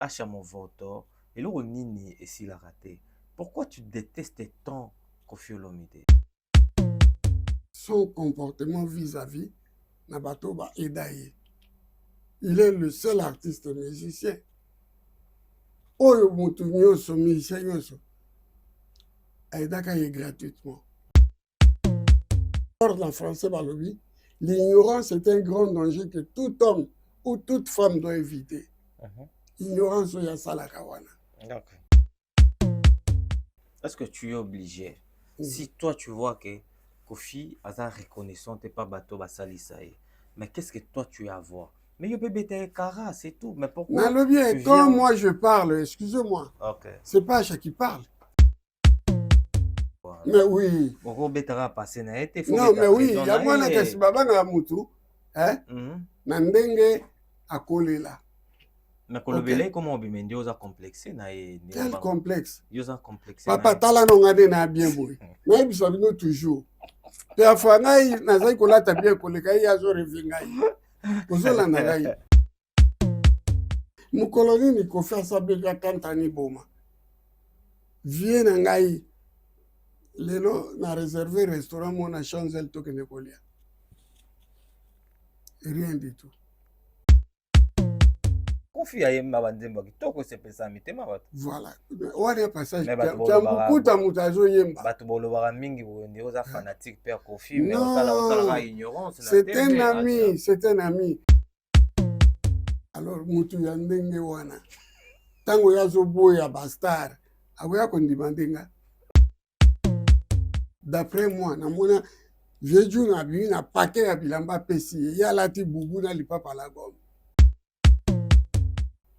acha mon voto, et le nini et s'il a raté. Pourquoi tu détestes tant Koffi Olomide? Son comportement vis-à-vis Nabatoba Edaye. Il est le seul artiste musicien. Oyo mutu nyoso musicien nyoso. Aidaka est gratuitement. En français, balobi, l'ignorance est un grand danger que tout homme ou toute femme doit éviter. Ignorance oya sala kawana. D'accord. Est-ce que tu es obligé, si toi tu vois que Koffi a reconnaissant, t'es pas bateau basali sae, mais qu'est-ce que toi tu as à voir? Mais il peut bêter Kara, c'est tout. Mais pourquoi Non, le bien, tu quand viens... moi je parle, excusez-moi, c'est pas Acha qui parle. Voilà. Mais oui. Non, mais oui, il y a moi qui baba na mutu, hein? Nandenge akolela. Mais kolobele comment bimendi oza complexé na e quel complexe? Yoza complexé. Papa tala no ngade na bien boy. Mais bisa bino toujours. Pe afangai na zai kolata bien koleka ya zo revingai. Kozola na gai. Mukoloni ni Koffi sa bega kantani boma. Vie na ngai. Lelo na réservé restaurant mona Chanzel tokene kolia. Rien du tout. Koffi ayemba bandemba kitoko sepesa mitema bato. Voilà. Wana passage kuta mutazo yemba. Bato bolobaka mingi bondi oza fanatique père Koffi mais osala ignorance na c'est un ami, c'est un ami. Alors mutu ya ndenge wana. Tango yazo boya bastar. Agoya kondimandenga. D'après moi, namona jeju na bi na paquet ya bilamba pesi ya lati bubu na lipapa la gomme.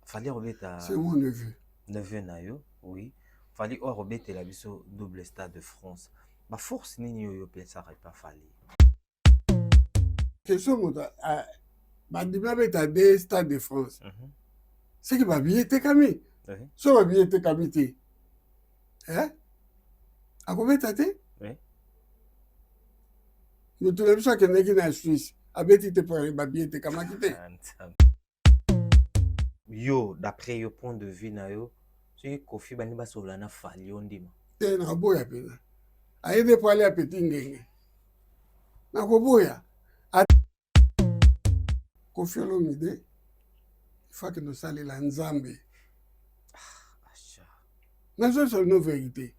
Fallait Robeta. C'est mon neveu. Neveu nayo, oui. Fallait Robeta la biso double stade de France. Ma force nini yo pesa pas fallait. Question mota bandima beta de stade de France. C'est que ba billet kami. So ba billet kami te. Hein? Akobeta te? Oui. Nous tous les jours que n'est en Suisse, abeti te pour ba billet kama kite. Yo, d'après yo point de vue na yo, c'est Koffi bani ba solana fali ondima. Te na boya pena. Aide pour aller à petit ngenge. Na ko boya. Koffi Olomide, il faut que nous saluons la Nzambe. Nous sommes nos vérités.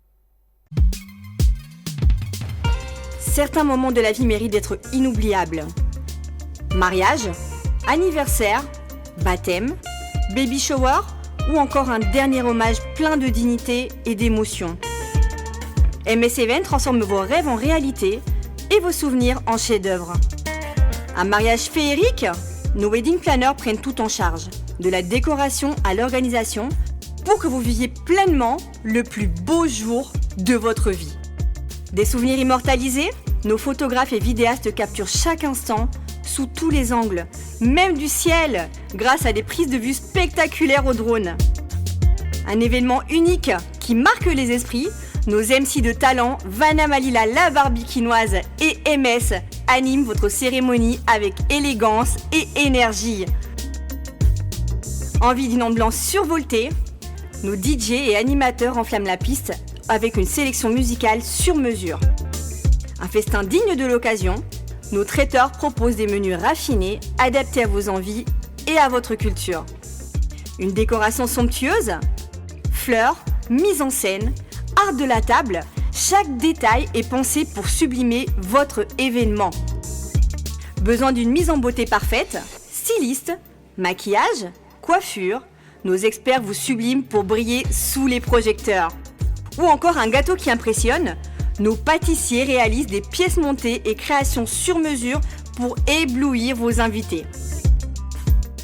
Certains moments de la vie méritent d'être inoubliables. Mariage, anniversaire, baptême, baby shower ou encore un dernier hommage plein de dignité et d'émotion. MS Event transforme vos rêves en réalité et vos souvenirs en chefs-d'œuvre. Un mariage féerique? Nos wedding planners prennent tout en charge, de la décoration à l'organisation, pour que vous viviez pleinement le plus beau jour de votre vie. Des souvenirs immortalisés? Nos photographes et vidéastes capturent chaque instant, sous tous les angles, même du ciel, grâce à des prises de vue spectaculaires au drone. Un événement unique qui marque les esprits, nos MC de talent, Vanna Malila la Barbikinoise et MS animent votre cérémonie avec élégance et énergie. Envie d'une ambiance survoltée? Nos DJ et animateurs enflamment la piste avec une sélection musicale sur mesure. Un festin digne de l'occasion, nos traiteurs proposent des menus raffinés, adaptés à vos envies et à votre culture. Une décoration somptueuse? Fleurs, mise en scène, art de la table, chaque détail est pensé pour sublimer votre événement. Besoin d'une mise en beauté parfaite? Styliste, maquillage, coiffure, nos experts vous subliment pour briller sous les projecteurs. Ou encore un gâteau qui impressionne? Nos pâtissiers réalisent des pièces montées et créations sur mesure pour éblouir vos invités.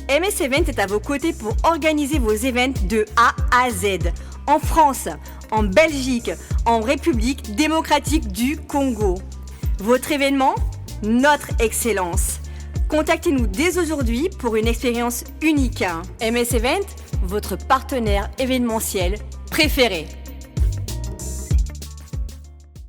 MS Event est à vos côtés pour organiser vos événements de A à Z, en France, en Belgique, en République démocratique du Congo. Votre événement? Notre excellence. Contactez-nous dès aujourd'hui pour une expérience unique. MS Event, votre partenaire événementiel préféré.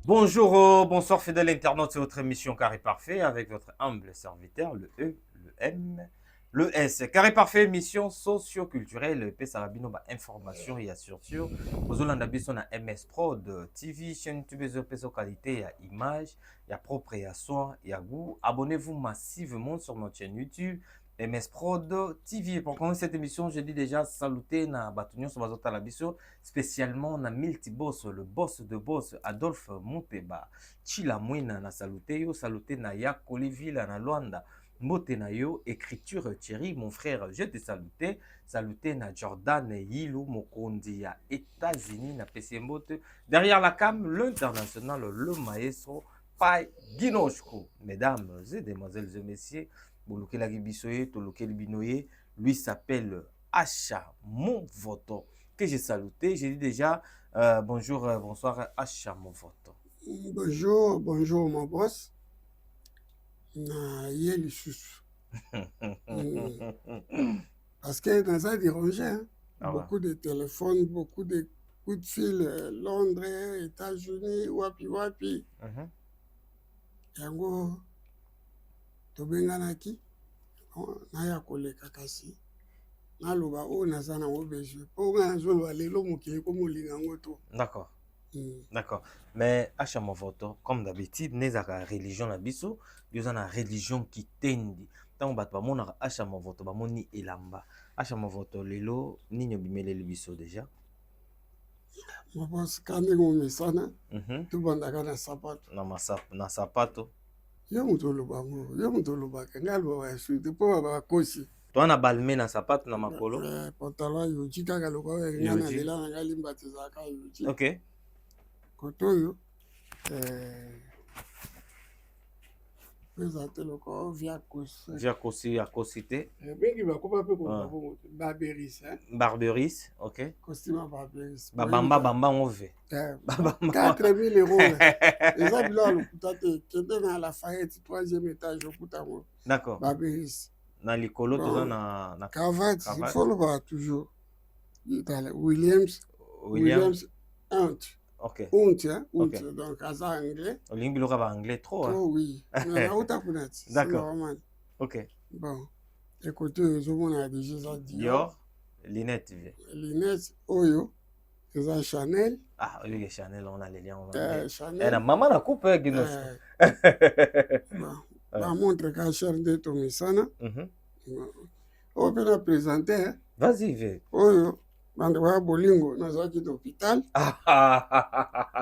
Bonjour, bonsoir fidèles internautes, c'est votre émission Carré Parfait avec votre humble serviteur, le E, le M Le S. Carré parfait, émission socio-culturelle. Pe Sarabino, information et assurture. Ozolanda biso na MS Prod TV, chaîne YouTube, peso qualité, il y a image, il y a propre, il y a soin, il y a goût. Abonnez-vous massivement sur notre chaîne YouTube. MS Prod TV. Pour commencer cette émission, je dis déjà saluter na Batunion sur Bazota Labiso, spécialement na Multiboss, le boss de boss, Adolphe Mouteba. Chila Mouina na saluter yo, saluter na Yakoli Villa na Luanda. Mbote na yo, écriture Thierry, mon frère, je te salute. Saluter na Jordan Yilou, Mokondi ya États-Unis, na PC Mbote. Derrière la cam, l'international, le maestro, Pai Ginoshko. Mesdames et demoiselles et messieurs, Bouloukela Gibisoye, Tolokeli Binoye, lui s'appelle Acha Mon Voto, que j'ai saluté. J'ai dit déjà bonjour, bonsoir, Acha Mon Voto. Bonjour, bonjour mon boss. Na yeli susu. Parce que dans ça dérangé, hein? Beaucoup de téléphones, beaucoup de coups de fil, Londres, États-Unis, wapi. Yango tobenganaki naya koleka kasi naloba oyo naza nango besoin mpo nga nazoloba lelo mokili komolinga yango to. D'accord. D'accord. Mais Acha Mon Voto, comme d'habitude, nezaka religion na biso, yoza na religion qui tendi. Tango bato bamona Acha Mon Voto bamoni elamba. Acha Mon Voto lelo nini obimeleli biso déjà? Mabos kande ngomesana tubandaka na sapato. Na sapato. Yo mutu olobaka ngai alobaka ya suite mpo bakosi. Toi na balme na sapato na makolo. Pantalon yoji kaka lokola nga na lela na ngai limbati ezalaka yoji. Ok. Koto oyo eza te lokola via kosi ya kosi te. bengi bakoma mpe koloba barberis. Barberis, ok. Costume ya barberis. Bamba ngo ve. 4000 euros. Eza bilo ya lokuta te kende na Lafayette 3e étage okuta yango. D'accord. Barberis. Na likolo toza na cravate, il faut le voir toujours. Williams Hunt. Ok. Hunt, donc à ça anglais. Olingi biloko ba anglais trop. Oh oui. Mais autant connaître. D'accord. Ok. Bon. Écoutez, on a déjà ça Dior, Linette. Linette, Oyo, c'est Chanel. Ah, oui, Chanel, on a les liens. Chanel. La maman la coupe Guinness. Bon, montre qu'à cher de Tomisana. On peut la présenter. Vas-y, viens. Oyo. Bandwa bolingo nazaki d'hôpital.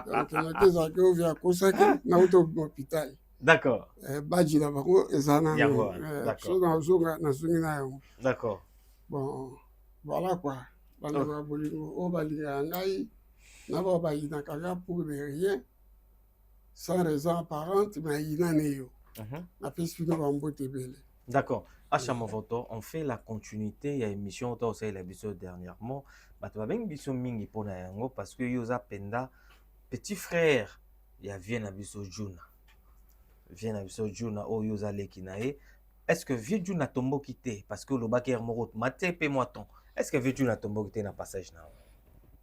Donc natezaki ovia kosaki na uto hôpital. D'accord. Badji na bango ezana. D'accord. Nazongi na yango. D'accord. Bon, voilà quoi. Bandwa bolingo o balinga ngai na ba bayinaka kaka pour de rien sans raison apparente mais inaneyo. Na pesino bambote bele. D'accord. Acha Mon Voto, on fait la continuité. Il y a une émission au sein de l'épisode dernièrement. Tu vas bien émission mingi pour yango parce que yoza penda petit frère. Il y a vient na biso Juna. Vient na biso Juna o yoza lekinae. Est-ce que vieux Juna tombo quitté parce que le baker morot maté pe moiton. Est-ce que vieux Juna tombo quitté na passage na?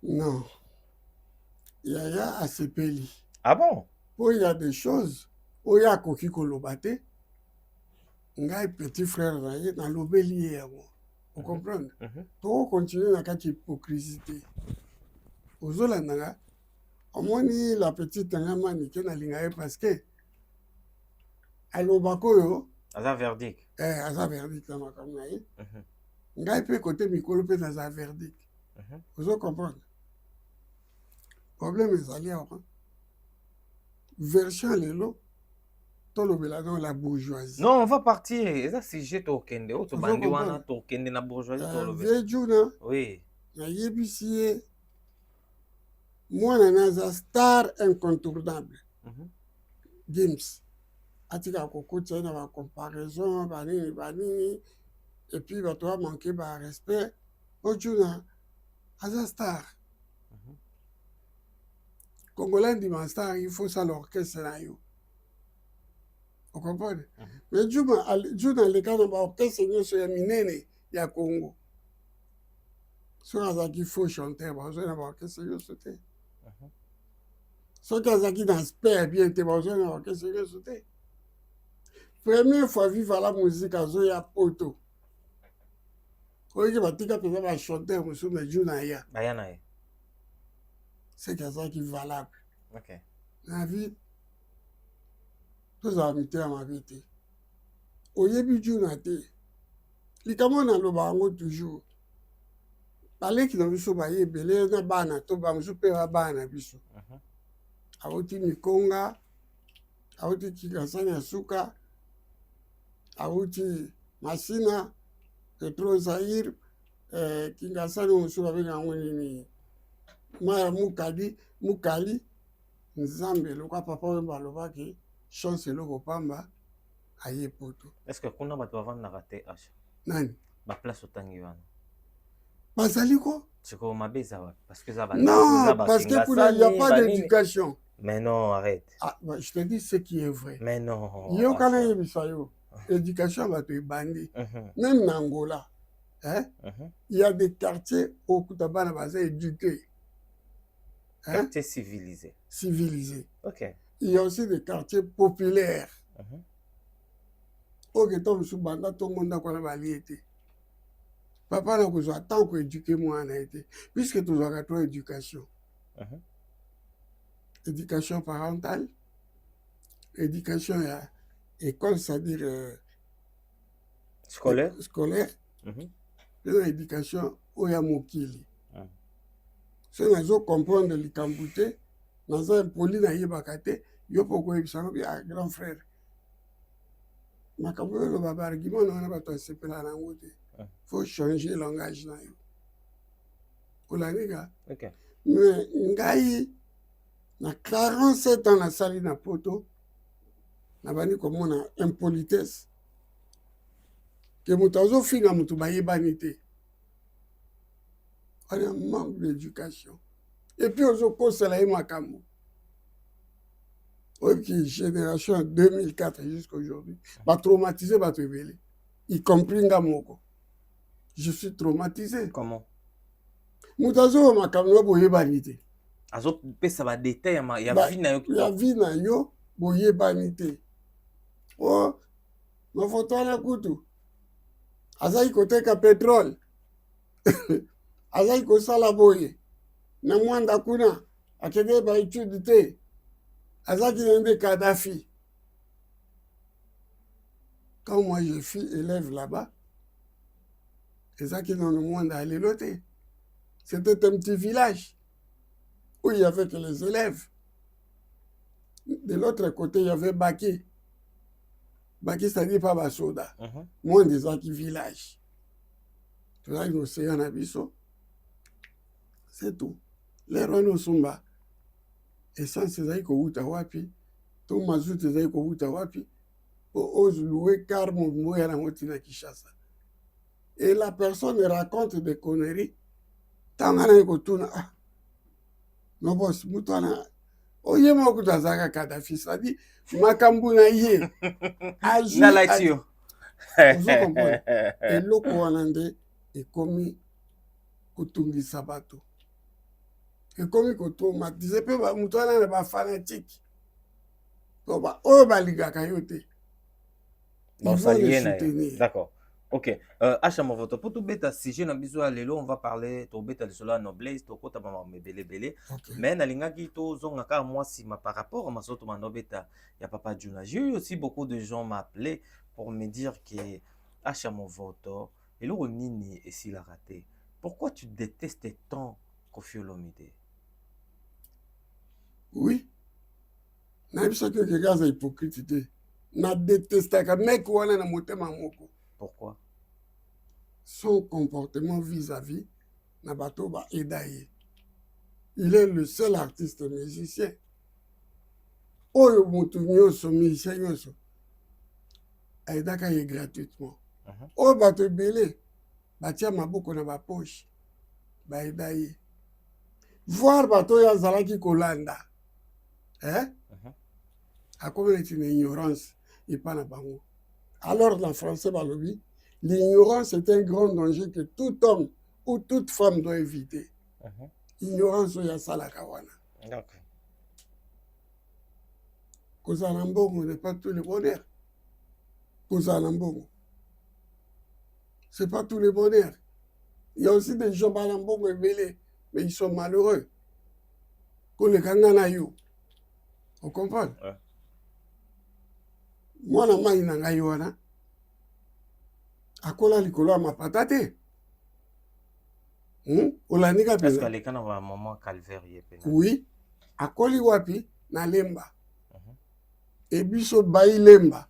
Non. Il y a assez peli. Ah bon? Oh, il y a des choses. Oh, il y a koki kolobate. Ngai petit frère naye na lobeli yango. Vous comprenez? To continuer na kati hypocrisie. Ozolanda nga omoni la petite ngama nike na linga parce que alobako yo aza verdict. Aza verdict na makambo naye. Ngai pe côté mikolo pe na za verdict. Vous comprenez? Problème ezali awa. Version lelo dans la bourgeoisie. Non, on va partir. Et ça, c'est j'ai tokende. Oh, tu bandi wana tokende na bourgeoisie. Vejuna. Oui. Na yebisie. Moi, na star incontournable. Games. Atika kokotia na ba comparaison, banini. Et puis, bah, toi, manquer ba respect. Ojuna. Aza star. Congolais dit ma star, il faut ça l'orchestre na yo. Vous comprenez? Mais Juna le cas de l'orchestre, c'est un minene, il y a Congo. Si on a qui faut chanter, on a l'orchestre, c'est si on a qui dans bien, on a l'orchestre, c'est première fois vivre la musique à Zoya Poto. oyoki batika mpenza bachanteur mosusu me jour na ya baya na ye. seke azalaki valable Ok. na vie tozala mito ya mabe te oyebi jour na te likambo naloba yango toujours baleki na biso baye ebele na bana to bamosusu mpe babana na biso awuti mikonga awuti kikasani ya suka awuti masina petro zaire kingasani mosusu babenga yango nini maya mukali nzambe loka papa oyo balobaki chance eloko pamba aye poto. Est-ce que kuna bato bavandaka te asha nani baplace otangi wana bazali ko sikoyo mabe eza wapi parce que non parce que kuna il n'y a pas d'éducation. Mais non, arrête. Ah, bah, je te dis ce qui est vrai. Mais non. Yo kana yebisa yo éducation bato ebandi même na Angola hein il y a des quartiers où kutabana baza éduqués. Quartier civilisé. Civilisé. Ok. Il y a aussi des quartiers populaires. Ok, tom sous banda tout le monde a quoi été. Papa n'a pas tant que éduquer moi en a été. Puisque tu auras toi éducation. Éducation parentale, éducation à école, c'est-à-dire scolaire. Scolaire. Éducation au Yamokili. Si nous avons comprendre le Cambouté, nous avons poli na yebakate, yo poko yebisano bi grand frère. Makambo le baba argument na ba to sepela na ngote. Faut changer le langage na yo. Olaniga. OK. Mais ngai na 47 ans na sali na poto na bani komona impolitesse. Que mutazo finga mutu bayebani te. On a un manque d'éducation. Et puis, aux autres, c'est la Makambo. Ok, génération 2004 jusqu'à aujourd'hui. Bah, traumatisé, bah, révélé. Y compris Ngamoko. Je suis traumatisé. Comment? Moutazo, Makambo, boye banité. Azo, ça va détailler, il y a vie na yo. Il y a vie na yo, boye banité. Oh, ma photo à la couteau. Azaï côté ka pétrole. Azali kosala boye na mwanda kuna akende ba étude te azaki nende Kadhafi. Quand moi je fus élève là-bas, ezaki dans le mwanda à l'éloté. C'était un petit village où il y avait que les élèves. De l'autre côté, il y avait Baki. Baki, c'est-à-dire pas Basoda. Moi, des Zaki village. Tu vois, l'océan Abisso. C'est tout. Les Renault Sumba. Essence ezali kowuta wapi, to mazout ezali kowuta wapi, ose louer car mon ya na motina Kinshasa. Et la personne raconte des conneries. Tangana yekotuna ah. No boss mutana. Oye mokuta zaka Kadhafi sadi makambu na ye. Aji. Na laitio. Vous comprenez? Et loko wanande ekomi kutungisa bato. Et comme il traumatisé, peu va moutonner les fanatiques. Donc, oh, baliga kayote. Ils vont les soutenir. D'accord. Ok. Achamo votre pour tout bêta sujet na biso à lelo on va parler to bêta de cela noblesse to kota mama mebele bele. Mais na linga ki to zonga ka moi si ma par rapport à ma soto mano bêta ya papa Juna. J'ai eu aussi beaucoup de gens m'appeler pour me dire que achamo votre et le nini et s'il a raté. Pourquoi tu détestes tant Koffi Olomide? Oui. Na bisa que quelqu'un est hypocrite. Na déteste ka mec wana na motema moko. Pourquoi? Son comportement vis-à-vis na bato ba edaye. Il est le seul artiste musicien. Oyo mutu nyoso musicien nyoso. Aidaka ye gratuitement. Oyo bato belé batia maboko na ba poche. Ba edaye. Voir bato ya zalaki kolanda. Hein? À cause de une ignorance et pas la bango. Alors, en français, l'ignorance est un grand danger que tout homme ou toute femme doit éviter. Ignorance, il y a ça la kawana. Kozanambongo n'est pas tout le bonheur. Kozanambongo. C'est pas tout le bonheur. Il y a aussi des gens balambo révélés, mais ils sont malheureux. Pour les kangana yo. Vous comprenez? Ouais. Moi, na mai na ngai wana. Akola likolo ya mapata te. Olanika Est-ce pena. qu'à l'écran, on va un moment calvaire yepena? Oui. Akoli wapi na lemba. Et biso bayi lemba.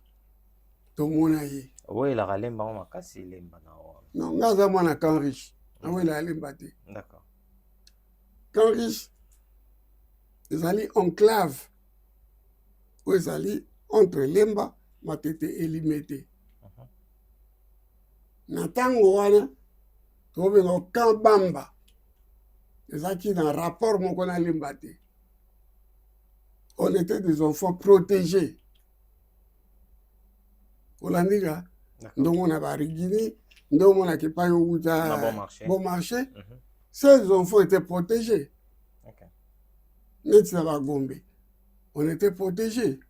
Tomona ye. Oui, la ralemba, on m'a cassé lemba na wa. Non, ngaza mwana kan riche. Na we la lemba te. D'accord. Kan riche. Ezali enclave. Ou ezali entre lemba matete elimete. Na tango wana tobenga kan bamba. Ezaki dans rapport moko na lemba te. On était des enfants protégés. Olandika, ndongo na barigini, ndongo na kipayo uta bon marché. Ces enfants étaient protégés. Ok. Net na bagombe. On était protégés.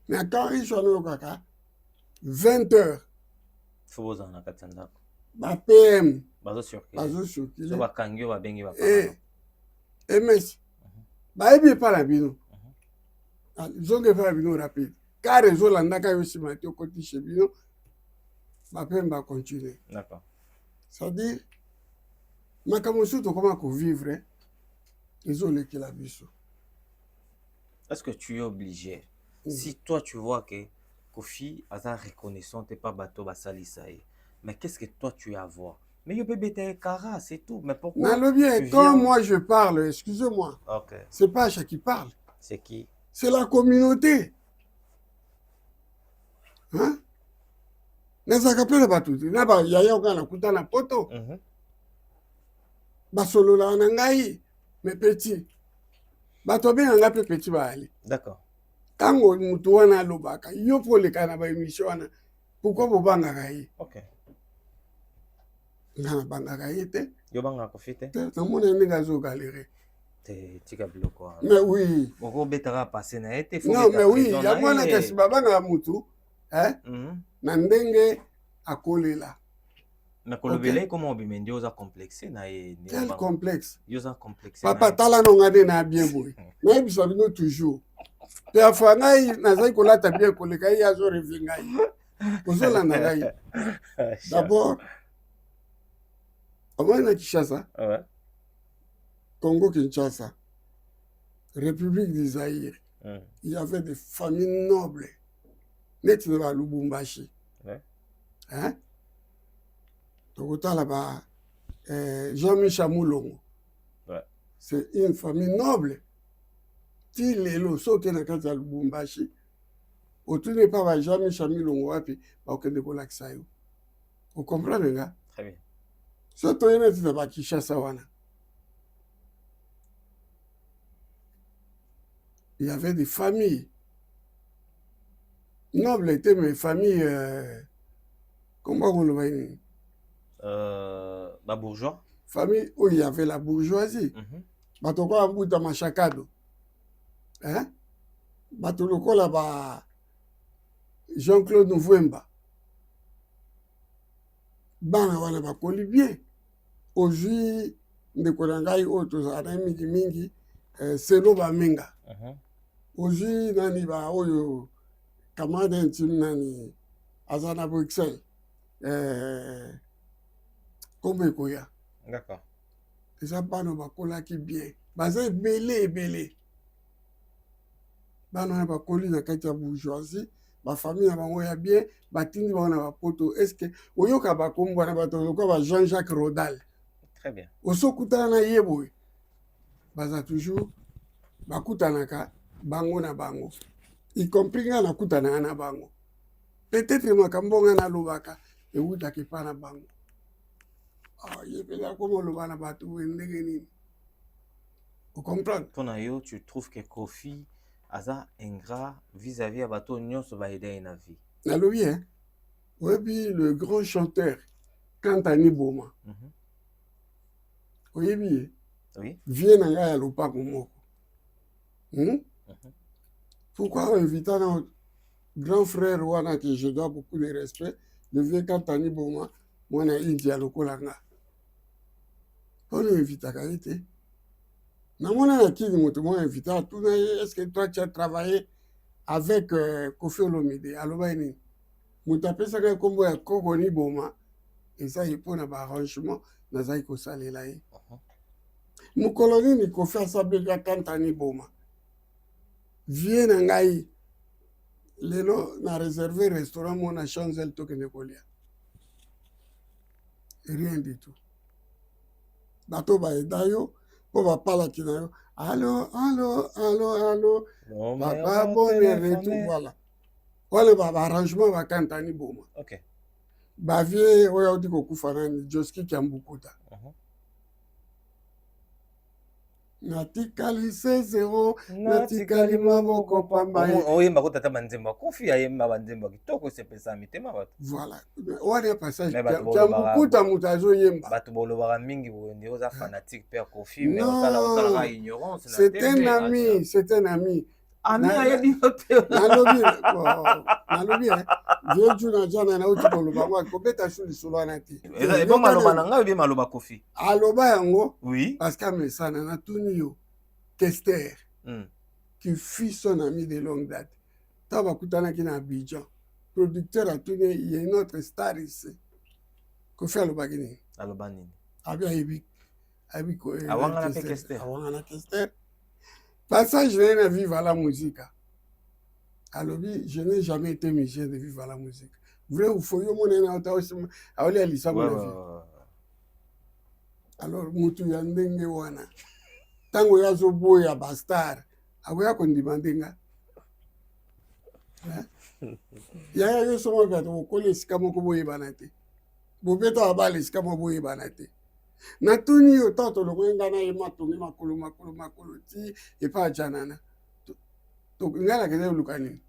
Mais quand ils sont au kaka, 20 heures. Faut vous en akatanda. Ba PM. Bazo circuler. Bazo circuler. So ba kangyo ba bengi ba. MS. Ba ebi pa la bino. Zonge pa la bino rapide. Car les autres landaka yo simati au côté chez bino. Ba PM va continuer. D'accord. C'est-à-dire, makamosu to comment vivre. Ils ont le qui la biso. Est-ce que tu es obligé? Si toi tu vois que Kofi a sa reconnaissance, t'es pas bateau basali ça y est. Mais qu'est-ce que toi tu as à voir? Mais il peut bêter Kara, c'est tout. Mais pourquoi? Non, le bien, quand moi je parle, excusez-moi, okay. C'est pas Acha qui parle. C'est qui? C'est la communauté. Hein? N'est-ce pas le bateau? N'a-ba yaya okana kuta na poto. Basolo la nangai, mes petits. Bato bien nga pe petit ba ali. D'accord. Tango mutu wana lobaka, yo po le kana ba émission wana. Pourquoi vous banga kai? OK. Ngana banga kai te. Yo banga profite. Na mona ndinga zo galérer. Te tika biloko. Mais oui. Oko betara passer na été. Non, mais oui, ya mwana kasi babanga mutu, hein? Na ndenge akolela. Mais kolobele comment obimendi oza complexé na ye. Quel complexe? Yoza complexé. Papa tala no ngade na bien boy. Mais biso bino toujours. Pe afwa ngai nazai kolata bien koleka ya zo revenga yi. Ozola na ngai. D'abord, avant na Kinshasa. Ouais. Congo Kinshasa. République du Zaïre. Il y avait des familles nobles. Net de Lubumbashi. Ouais. Hein? Donc là-bas, Jean-Michel Moulongo. Ouais. C'est une famille noble. Si les losos qui sont dans Lubumbashi, autour n'est pas Jean-Michel Moulongo, puis pas aucun de vos lacs. Vous comprenez, gars? Très bien. Surtout, il y a des Kinshasa. Il y avait des familles. Nobles étaient mes familles. Comment on le voit? La bourgeois. Famille où il y avait la bourgeoisie. Batoko Ambuta Machakado. Hein? Batoloko là-bas. Jean-Claude Nouvemba. Bana wana bakoli bien. Aujourd'hui, ndekolangai oto za mingi mingi selo ba menga. Aujourd'hui nani ba oyo kamada intime nani azana Bruxelles. Comme Koya. D'accord. Et ça, bano bakola qui bien. Bazé belé. Bano bakoli na kati ya bourgeoisie. Ba famille na bango ya bien. Batindi ba na poto. Est-ce que oyoka bakombo na bato ko ba Jean-Jacques Rodal. Très bien. Oso kutana na yebo. Baza toujours bakutanaka bango na bango. Y compris na kutana na bango. Peut-être makambonga na lobaka e wuta ke pana bango. Vous comprenez? Tu trouves que Kofi a ingrat vis-à-vis à bateau nyonso ba aider na vie. Nalobi hein. Oui, puis le grand chanteur Kantani Boma. Oui, bien. Oui. Viens à l'opako moko. Pourquoi inviter notre grand frère Wana que je dois beaucoup de respect, le vieux Kantani Boma? mwana India lokola nga on invitaka ye te namona nakini moto moko invita atuna ye est-ce que toi tu as travaillé avec Kofi Olomide aloba nini moto apesaka nkombo ya koko ni boma eza ye mpo na baarrangement nazali kosalela ye mokolo nini Kofi asabeli akanta ni boma vie na ngai lelo na réservé restaurant mo na Champs-Élysées tokende kolia rien du tout bato baeda yo mpo bapalaki na yo allo papa bonne retour voilà wale baarrangement bakantani boma bavie oyo auti kokufa nani Joski Kiambukuta natikali se zero natikali maboko pamba oyemba kotata banzembo Kofi ayemba banzembo kitoko sepesa mitema bato voilà wana passage Kiambukuta moto azoyemba bato bolobaka mingi bondi oza fanatique père Kofi mais osala ignorance c'est un ami ami ayebi te nalobi vieux juna jana na uti koloba ngo kobeta sur lisolo wana te eza maloba na ngai obi maloba Kofi aloba yango oui parce que mesana na tuni yo Kester qui fut son ami de longue date ta bakutanaki na Abidjan producteur atuni il y a une autre star ici Kofi alobaki nini aloba nini abi ayebi awanga na Kester passage je n'ai vivre à la musique. Alors je n'ai jamais été musicien de vivre à la musique. Vrai ou faux, yo mon à lisa mon vie. Alors mutu ya ndenge wana. Tango ya zo boya bastard. Agoya ko ndibandenga. Ya yo somo ka to ko le sika moko boye banate. Bobeta abale sika mo boye banate. Natuni yo tato lokoyenga na ye matongi makolo ti epa janana to ngala kende lukani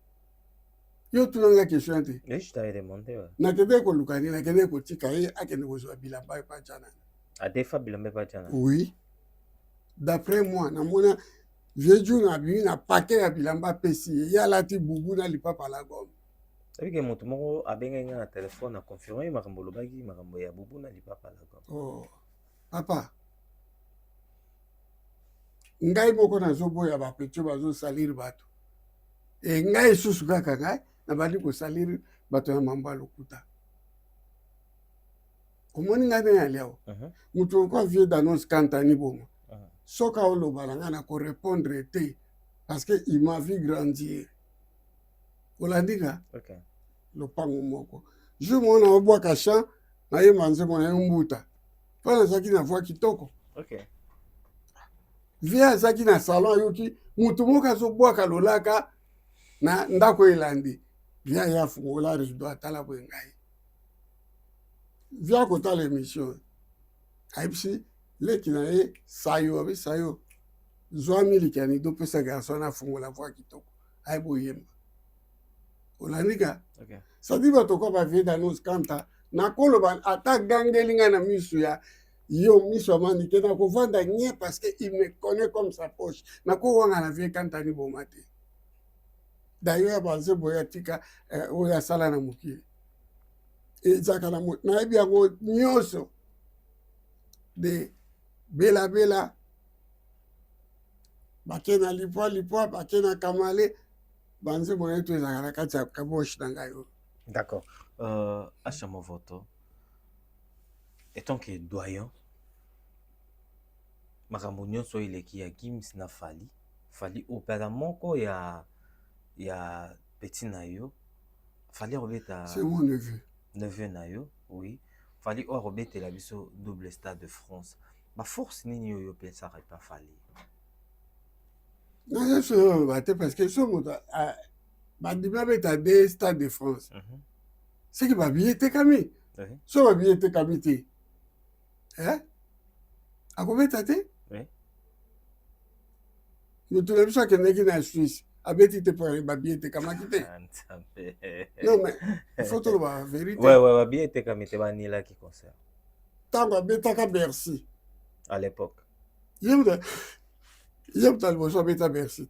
yo tunanga question te je t'avais demandé na kende ko lukani na kende ko tika ye akende ko zwa bilamba epa janana a defa bilamba epa janana oui d'après moi na mona vieux na bi na paquet ya bilamba pesi ya lati bubu na lipapa la gomme que moto moko abenga na téléphone na confirmer makambo lobaki makambo ya bubu na lipapa la gomme oh papa ngai moko nazoboya bapetio bazosaliri bato ngai susu kaka ngai nabandi kosaliri bato ya mambo ya lokuta omoni ngai ndenge aliao moto oko vie d'annonce kantani bongo soka oloba na ngai na korépondre te parce que il m'a vu grandir olandika lopango moko jour moko na obwaka champ nayemba nzembo na ye mbuta mpo nazalaki na voi kitoko vie azalaki na salon ayoki motu moko azobwaka lolaka na ndako elandi vie aye afungola rido atala boye ngai vie akotala émission ayebisi leki na ye sayo abi sayo zwa miliki ya nido pesa garçon na afungola voi kitoko aye boyemba olandika sadi bato ko bavie d'annonce kanta nakoloba ata gangeli nga na miso ya yo miso ya manike nakovanda nye parce que il me connaît comme sa poche nakowanga na vie kantani boma te d'ailleurs banze boya tika oyo asala na mokili ezaka nayebi yango nyonso de belabela bake na lipwa bake na kamale banze boya to ezaka na kati ya kaboche na ngai oyo d'accord Acha Movoto étant que doyen makambo nyonso eleki ya Gims na Fally opéra moko ya petit na yo Fally robeta c'est mon neveu na yo oui Fally o robetela biso double stade de France ba force nini oyo pesaka pa Fally na so bate parce que so moto bandima beta de stade de France c'est que babiye tekami so babiye tekami te akobeta te moto na biso akendeki na Suisse abeti te po babiye tekamaki te non mais il faut toloba vérité babiye tekami te banilaki concert ntango abetaka Bercy à l'époque yebta liboso abeta Bercy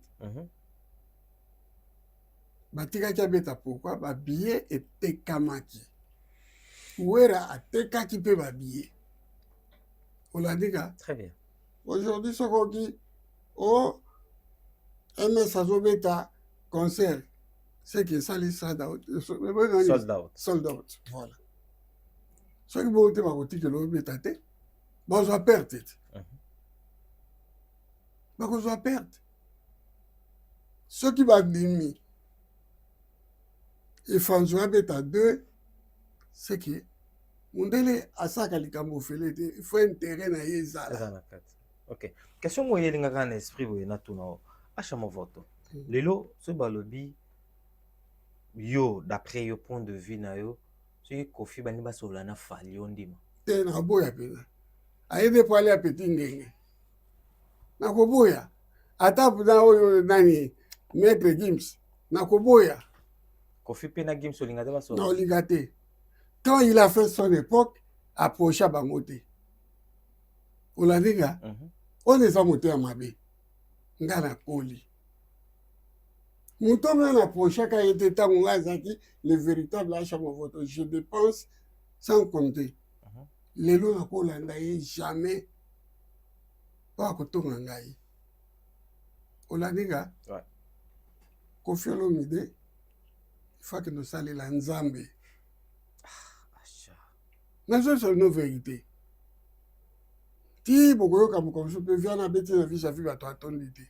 batikaki abeta pourquoi babiye etekamaki Ouera atekaki mpe babillet. Olandika? Très bien. Aujourd'hui, sokoki o MS azobeta concert. C'est que ça les sold out. Sold out. Sold out. Voilà. Soki bote bakotikela obeta te, bazwa perte ete. Bakozwa perte. Soki bandimi efanzo abeta 2, c'est que mundele asaka likambo ofele te, il faut intérêt na ye ezala. Ok. Question moye lingaka na esprit boye na tuna o. Acha mo voto. Lelo so balobi yo d'après yo point de vue na yo, soki Kofi bani basola na fali yo ndima. Te na boya pena. Ayede po ale apeti ngenge. Na koboya. Ata na oyo nani Maître Gims. Na koboya. Kofi pe na Gims olinga te basola. Na olinga te. Quand il a fait son époque, approcha bango te. Olandika? On eza moto ya mabe. Nga na koli. Moto mena approchaka ye te ntango nga azaki le véritable achat mon vote. Je dépense sans compter. Lelo na kolanda ye jamais. Pa kotonga ngai. Olandika? Ouais. Kofi Olomide, il faut que nous saluons la Nzambe. Nazo c'est une vérité. Ti bokoyoka mokomso mpe vi wana abeti na vis-à-vis bato atondi te.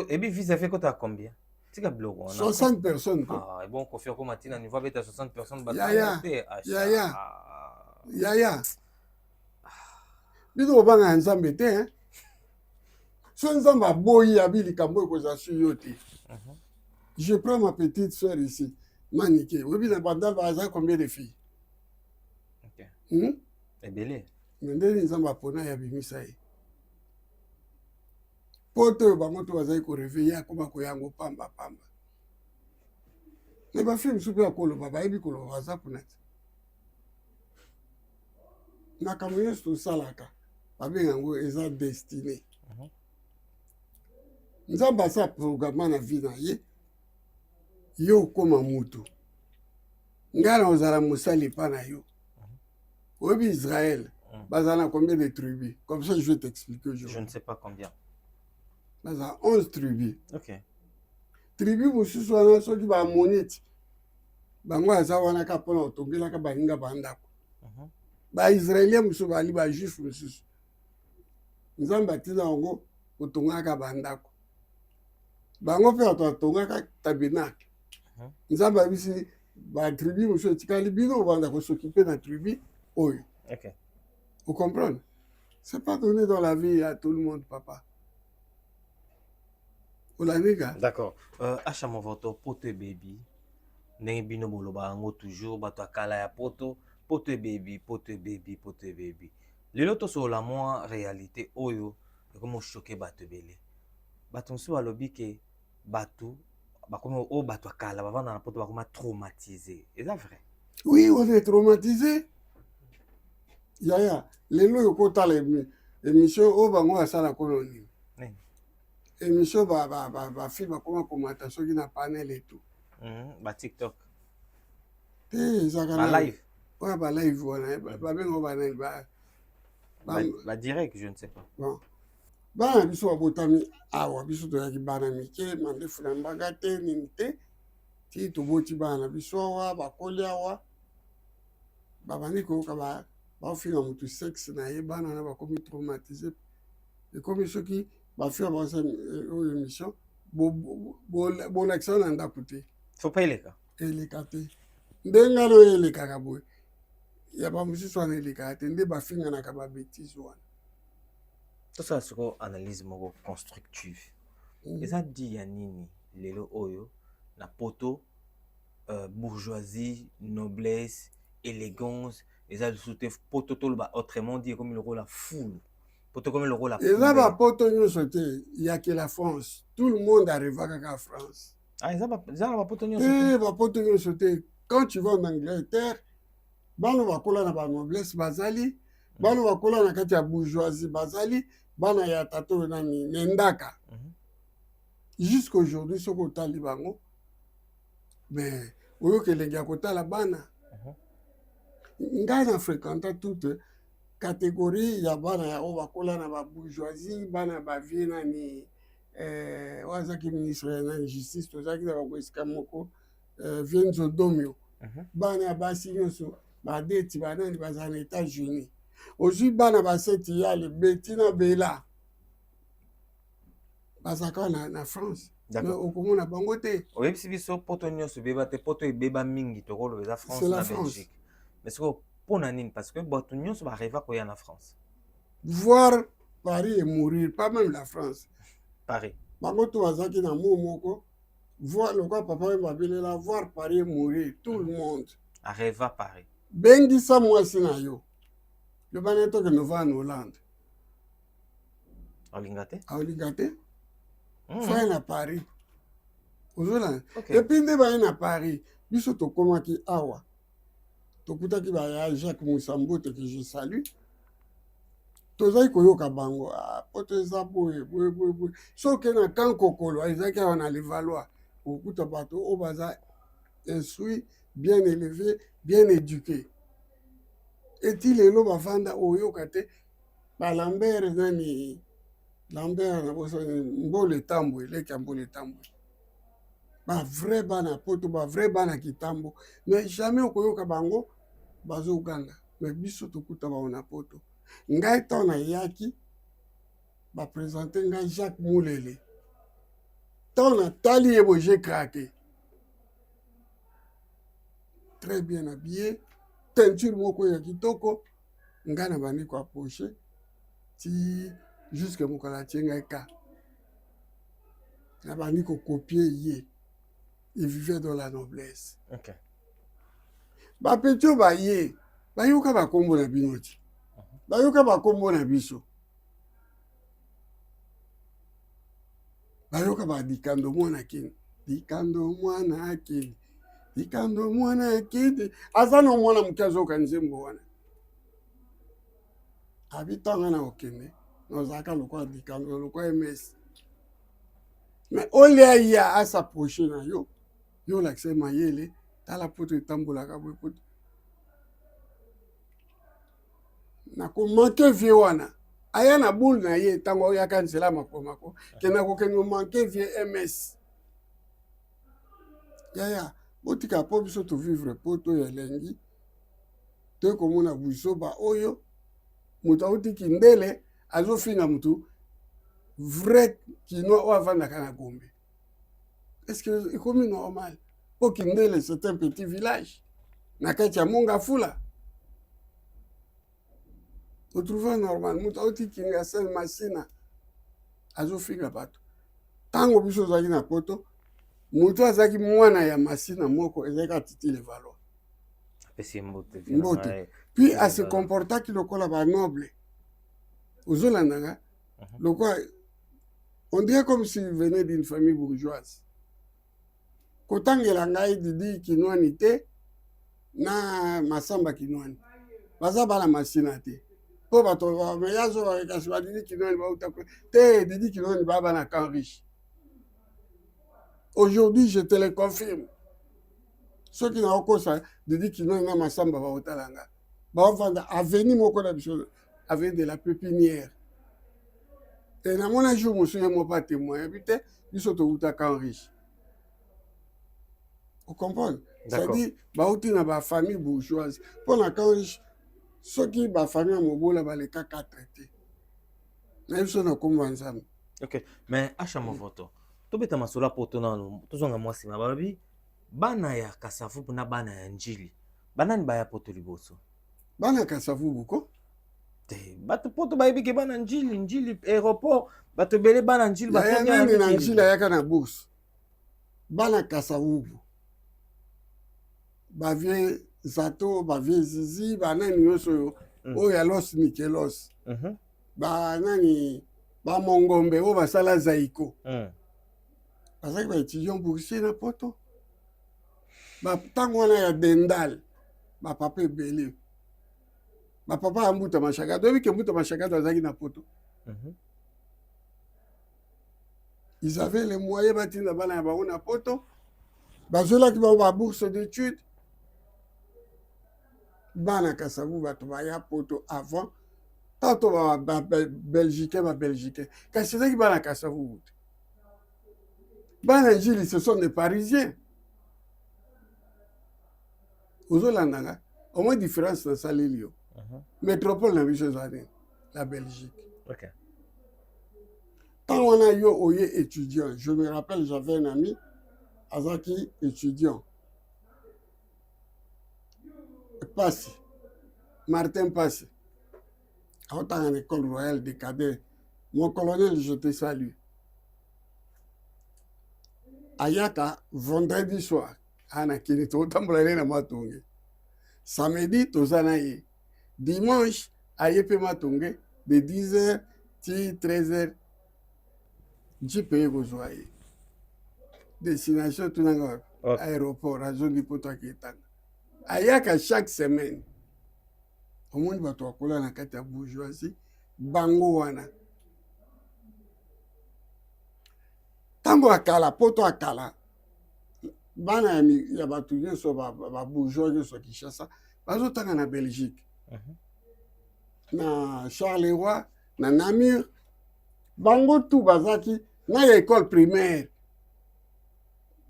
Ebi vis-à-vis kota combien? Tika biloko wana. 60 personnes. Ah, et bon Kofi okoma tina niveau abeta 60 personnes bato. Yaya. Bino obanga Nzambe te, hein? So Nzambe aboyi abi likambo ekozala sur yo te. Je prends ma petite soeur ici, Maniké. Oui, bien, pendant le combien de filles? Ok. Et belé. Mais ndeni Nzambe apona ya bimisa ye. Poto bango to bazali ko réveiller akoma koyango pamba. Mais ba film supe ya koloba ba yebi koloba baza kuna. Na kamoyes to salaka. Babenga ngo eza destiné. Nzambe asa programme na vie na ye. Yo koma mutu. Ngala ozala mosali pa na yo. Obi Israël. Bazana combien de tribus? Comme ça, je vais t'expliquer aujourd'hui. Je ne sais pas combien. Bazana 11 tribus. Ok. Tribus mususu wana soki ba monite. Bango aza wana ka pona otongela ka baninga bandako. Ba Israélien mususu bali ba juif mususu. Nzamba tina ngo otongaka bandako. Bango pe otongaka tabernacle. Nzamba bisi ba tribu mususu tikali bino banda ko s'occuper na tribu oyo. Ok. Vous comprenez? C'est pas donné dans la vie à tout le monde, papa. Vous l'avez, gars? D'accord. Acha mon voto, poto baby. Ndenge bino boloba ngo toujours bato akala ya poto baby. Lelo to so la moi réalité oyo comme choquer bato belé. Bato so alobi ke bato bakomo o bato akala bavanda na poto bakoma traumatisé. Est ça vrai? Oui, on est traumatisé. Yaya, lelo yokota l'émission o bango asala koloni. Émission ba film bakoma komata soki na panel et tout. Ba TikTok. Ba live. Ouais, ba live wana ba bengo ba nani ba direct, je ne sais pas. Bon. Bana biso babotami awa biso toyaki bana mike mandefu na mbaga te nini te ti toboti bana biso awa bakoli awa babandi koyoka bafinga motu sexe na ye bana na bakomi traumatisé ekomi soki bafika basa oyo émission bolakisa na ndako te faut pas eleka te ndenge wana oyo elekaka boye ya bamosusu wana elekaka te nde bafinganaka babétise wana. Tout ça c'est une analyse moko constructive. Eza di ya nini lelo oyo na poto bourgeoisie, noblesse, élégance, eza soute poto to ba autrement dit comme le rôle la foule. Poto comme le rôle la foule. Eza ba poto nyonso te, il y a que la France. Tout le monde arrive à France. Ah eza ba poto nyonso te. Ba poto nyonso te. Quand tu vas en Angleterre, bano bakola na ba noblesse bazali, bano bakola na kati ya bourgeoisie bazali. Bana ya tato nani nendaka. Jusqu'aujourd'hui soko tali bango. Mais oyo kelenge ya kotala bana. ngai na fréquenta toute catégorie ya bana ya oyo bakola na babourgeoisie, bana bavie nani oyo azalaki ministre ya nani justice, tozalaki na bango esika moko vie nzodomio. Bana ya basi nyonso badeti banani bazala na États-Unis. Ozwi bana baseti ya lebeti na bela bazalaka na France. Mais okomona bango te. oyebisi biso poto nyonso ebeba te, poto ebeba mingi tokoloba eza France na Belgique. Mais sikoyo mpona nini? Parce que bato nyonso bareva koya na France. Voir Paris et mourir, pas même la France. Paris. Bango to bazalaki na mo moko, voir le quoi papa babelela voir Paris et mourir, tout le monde. Areva Paris. Bengisa mwasi na yo. Le bana to que nous va en Hollande. Olinga te? Olinga te? Faut na Paris. Ozola. Okay. Et puis nde ba na Paris, biso to komaki awa. Tokutaki ba ya Jacques Moussambote que je salue. Tozali koyoka bango poto eza boye soki na kan kokolo ezalaki awa na Levallois okuta bato oyo baza instruit, bien élevé, bien éduqué. Eti lelo bavanda oyoka te balambert nani Lambert na boso Mbole Tambwe eleki ya Mbole Tambwe ba vrai bana poto ba vrai bana kitambo, mais jamais okoyoka bango bazoganga. Mais biso tokuta bango na poto. Ngai to na yaki ba présenter ngai Jacques Moulele. Tant na tali ebo j'ai craqué. Très bien habillé, teinture moko ya kitoko, ngai na bani ko approcher ti jusque mokala tienga ka. Na bani ko copier ye. Il vivait dans la noblesse. OK. Ba petio ba ye, ba yoka ba kombo na binoti. Ba yoka ba kombo na biso. Ba yoka ba dikando mwana kini. Dikando mwana kini. Dikando mwana kini. Azano mwana mkazo kanzembo wana. Habitanga na okene. Nozaka lokwa dikando lokwa MS. Mais olia ya a s'approcher na yo. Yo l'accès mayele. Tala poto etambola ka boy poto. Na ko manke vie wana. Aya na boule na ye tango ya kansela makomako. Kena ko kengo manke vie MS. Ya. Botika po biso to vivre poto ya lengi. Te komona buso ba oyo. Muta uti kindele azo finga mutu. Vrai kino o avanda kana Gombe. Est-ce que c'est comme normal? Au Kindele, c'est un petit village. Nakatia Monga Fula. Vous trouvez normal? Moutauti Kinga Sel Masina. Azo figa bato. Tango biso zaki na poto. Moutou azaki mwana ya Masina moko ezaka titi le valo. Mbote. Puis à se comporta ki lokola ba noble. Ozolandanga. Lokola on dirait comme s'il venait d'une famille bourgeoise. Kotangela ngai Didi kinwani te na Masamba kinwani. Baza bana Masina te. Po bato me yazo kasi ba Didi kinwani ba uta te Didi kinwani ba bana kan riche. Aujourd'hui, je te le confirme. Ceux qui n'ont pas ça, Didi kinwani na Masamba ba utalanga. Ba vanda avenue moko na biso avec de la pépinière. Et na mona jour monsieur mo pas témoin habité biso to uta kan riche. Vous comprenez? C'est-à-dire bauti na ba famille bourgeoise pour na kan riche ceux qui ba famille mobola ba le ka traité. Na biso na komba nzambe. OK, mais acha movoto. To beta masola poto nano to zonga mwasi mababi bana ya kasavu na bana ya njili. Banani baya poto liboso. Bana kasavu buko? Bato poto bayebi ke bana njili aéroport bato bele bana njili batanya na njili yaka na bourse bana kasavubu bavie zato bavie zizi banani yoso o ya los nikelos banani ba mongombe o basala zaiko parce que ba étudiant boursier na poto ba tango na ya dendal ba papa belé. Ma papa a mbuta mashaka. Depuis que mbuta mashaka dans na poto. Ils avaient les moyens bâtis na bana ba na poto. Ba zola ki ba bourse d'études. bana kasavu bato baya poto avant tanto Belgique kasi ezaki bana kasavu te bana jili ce sont des Parisiens ozolandanga au moins différence na saleli yo métropole na biso eza nini la Belgique. Okay. Tant on a eu oye étudiant, je me rappelle, j'avais un ami, Azaki étudiant. Passy, Martin Passy. Quand à l'école royale des cadets, mon colonel, je te salue. Ayaka, vendredi soir, Anakini, tout le na matonge. Samedi, tozanaye. Dimanche, ayepe matonge, de 10h à 13h. Jipe gozoaye. Destination tout nanga aéroport azongi poto aketanga. Ayaka chaque semaine. Omoni bato akola na kati ya bourgeoisie bango wana. Tango akala poto akala bana ya bato nyonso ba bourgeois nyonso Kinshasa bazotanga na Belgique. Na Charleroi, na Namur, bango tout bazaki na école primaire.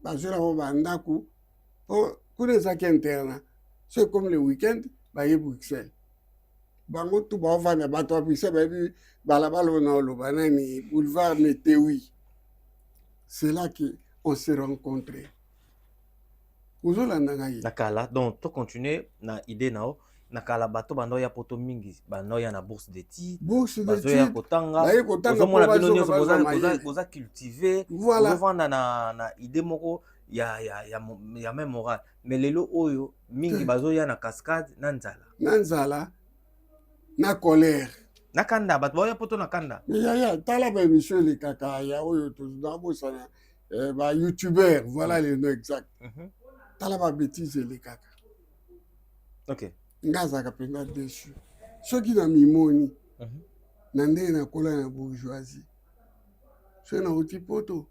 Bazura ho bandaku kuna ezaki interna. C'est comme le week-end, baye Bruxelles. Bango tout ba vana bato a Bruxelles baye balabala na lo banani boulevard Météoui. C'est là qu'on s'est rencontrés. Ozolanda ngai. Nakala, donc tu continues na idée nao. Nakala bato bando ya poto mingi bando ya na bourse d'études bazo ya kotanga bazo mona bino nyonso boza cultiver bozo vanda na idée moko ya même morale mais lelo oyo mingi bazo ya na cascade na nzala na colère na kanda bato ya poto na kanda ya tala ba émission les kaka ya oyo to na bosana ba youtubeur voilà les noms exacts tala ba bêtise les kaka. OK. Ngazaka penga déçu. Soki na mimoni na ndenge na kola na bourgeoisie. C'est na oti poto.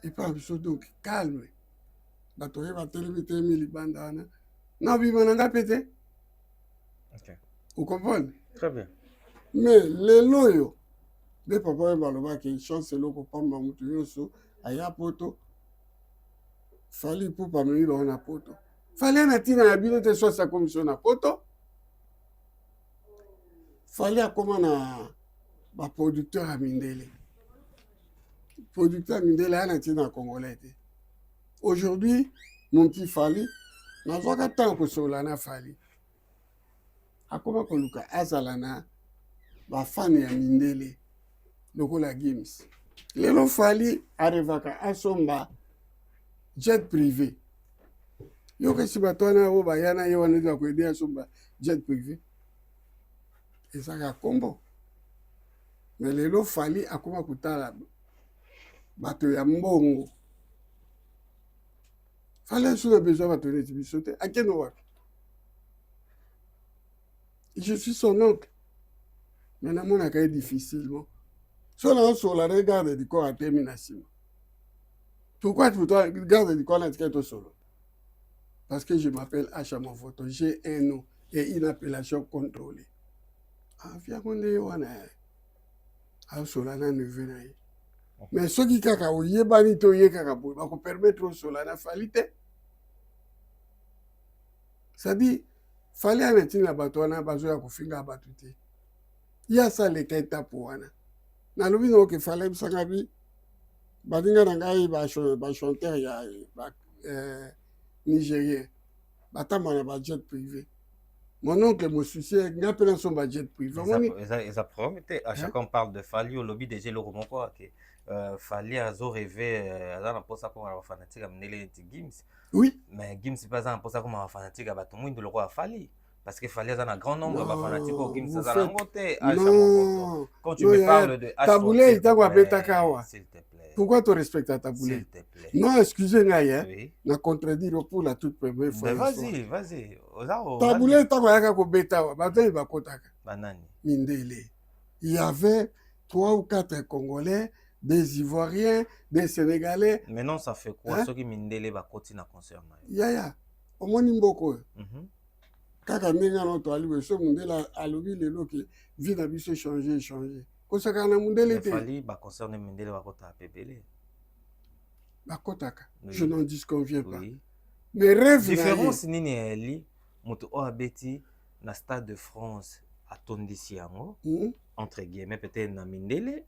Et pas biso donc calme. Bato yeba telemi libanda wana. Na bima na ngapete. OK. Vous comprenez? Très bien. Mais les loyo de papa baloba ke chance loko pamba mutu nyonso aya poto. Fali pour pas me dans na poto. Fallait na tina na bino te soit sa commission na poto. Fallait à comment na ba producteur à Mindele. Producteur à Mindele na tina congolais. Aujourd'hui, mon petit Fali, na zoka tanko sola na Fali. Akoma koluka azalana ba fan ya Mindele. Lokola Gims. Lelo Fali arevaka asomba jet privé. Yo kasi bato wana oyo bayana ye wana eza koyede asomba jet privé ezaka kombo mais lelo Fali akoma kutala bato ya mbongo Fali aso na besoin bato neti biso te akende wapi. Je suis son oncle mais namonaka ye difficilement so na osola na garde du corps atemi na nsima. Pourquoi tu garde du corps na tika tosolo? Parce que je m'appelle Acha Movoto, j'ai un nom et une appellation contrôlée. Ah, viens qu'on est wana. Ah, solana ne vena. Mais ceux qui kaka o yebani to ye kaka bo, ba ko permettre au solana falite. Ça dit, fallait anetina la batwana bazo ya kofinga batute. Ya ça les kaita poana. Na lobi no ke fallait sangabi. Badinga ngai ba chanteur ya ba Nigérien. Batama na jet privé. Mon oncle me souciait, il n'y a pas son budget privé. Ça promet. À chaque fois on parle de Fali, au lobby déjà le roman quoi. Fali a zo rêvé, à la pour ça comme un fanatique à mener Gims. Oui. Mais Gims c'est pas un pour ça comme un fanatique à battre tout le monde de le roi Fali. Parce que Fali a un grand nombre de fanatiques au Gims. Ça a monté. Non. Quand tu me parles de Taboulé, il t'a appelé Takawa. S'il te plaît. Pourquoi tu respectes ta Taboulé? S'il te plaît. Non, excusez-moi, oui. Na contredire pour la toute première fois. Vas-y. Taboulé, Takawa ko betawa, bato ba kotaka. Banani. Mindele. Il y avait 3 ou 4 Congolais, des Ivoiriens, des Sénégalais. Maintenant, ça fait quoi? Ceux qui Mindele va continuer à concerner. Ya. omoni mboka oyo Mhm. kaka ndenge wana toali boye so mundele alobi lelo ke vie na biso échange kosaka na mundele te Fali baconcerne mindele bakota pebele. bakotaka Oui. je n'en disconviens pas Oui. mais rêve na Différence nini eli moto oyo abeti na Stade de France atondisi yango ye entre guillemets peut-être na mindele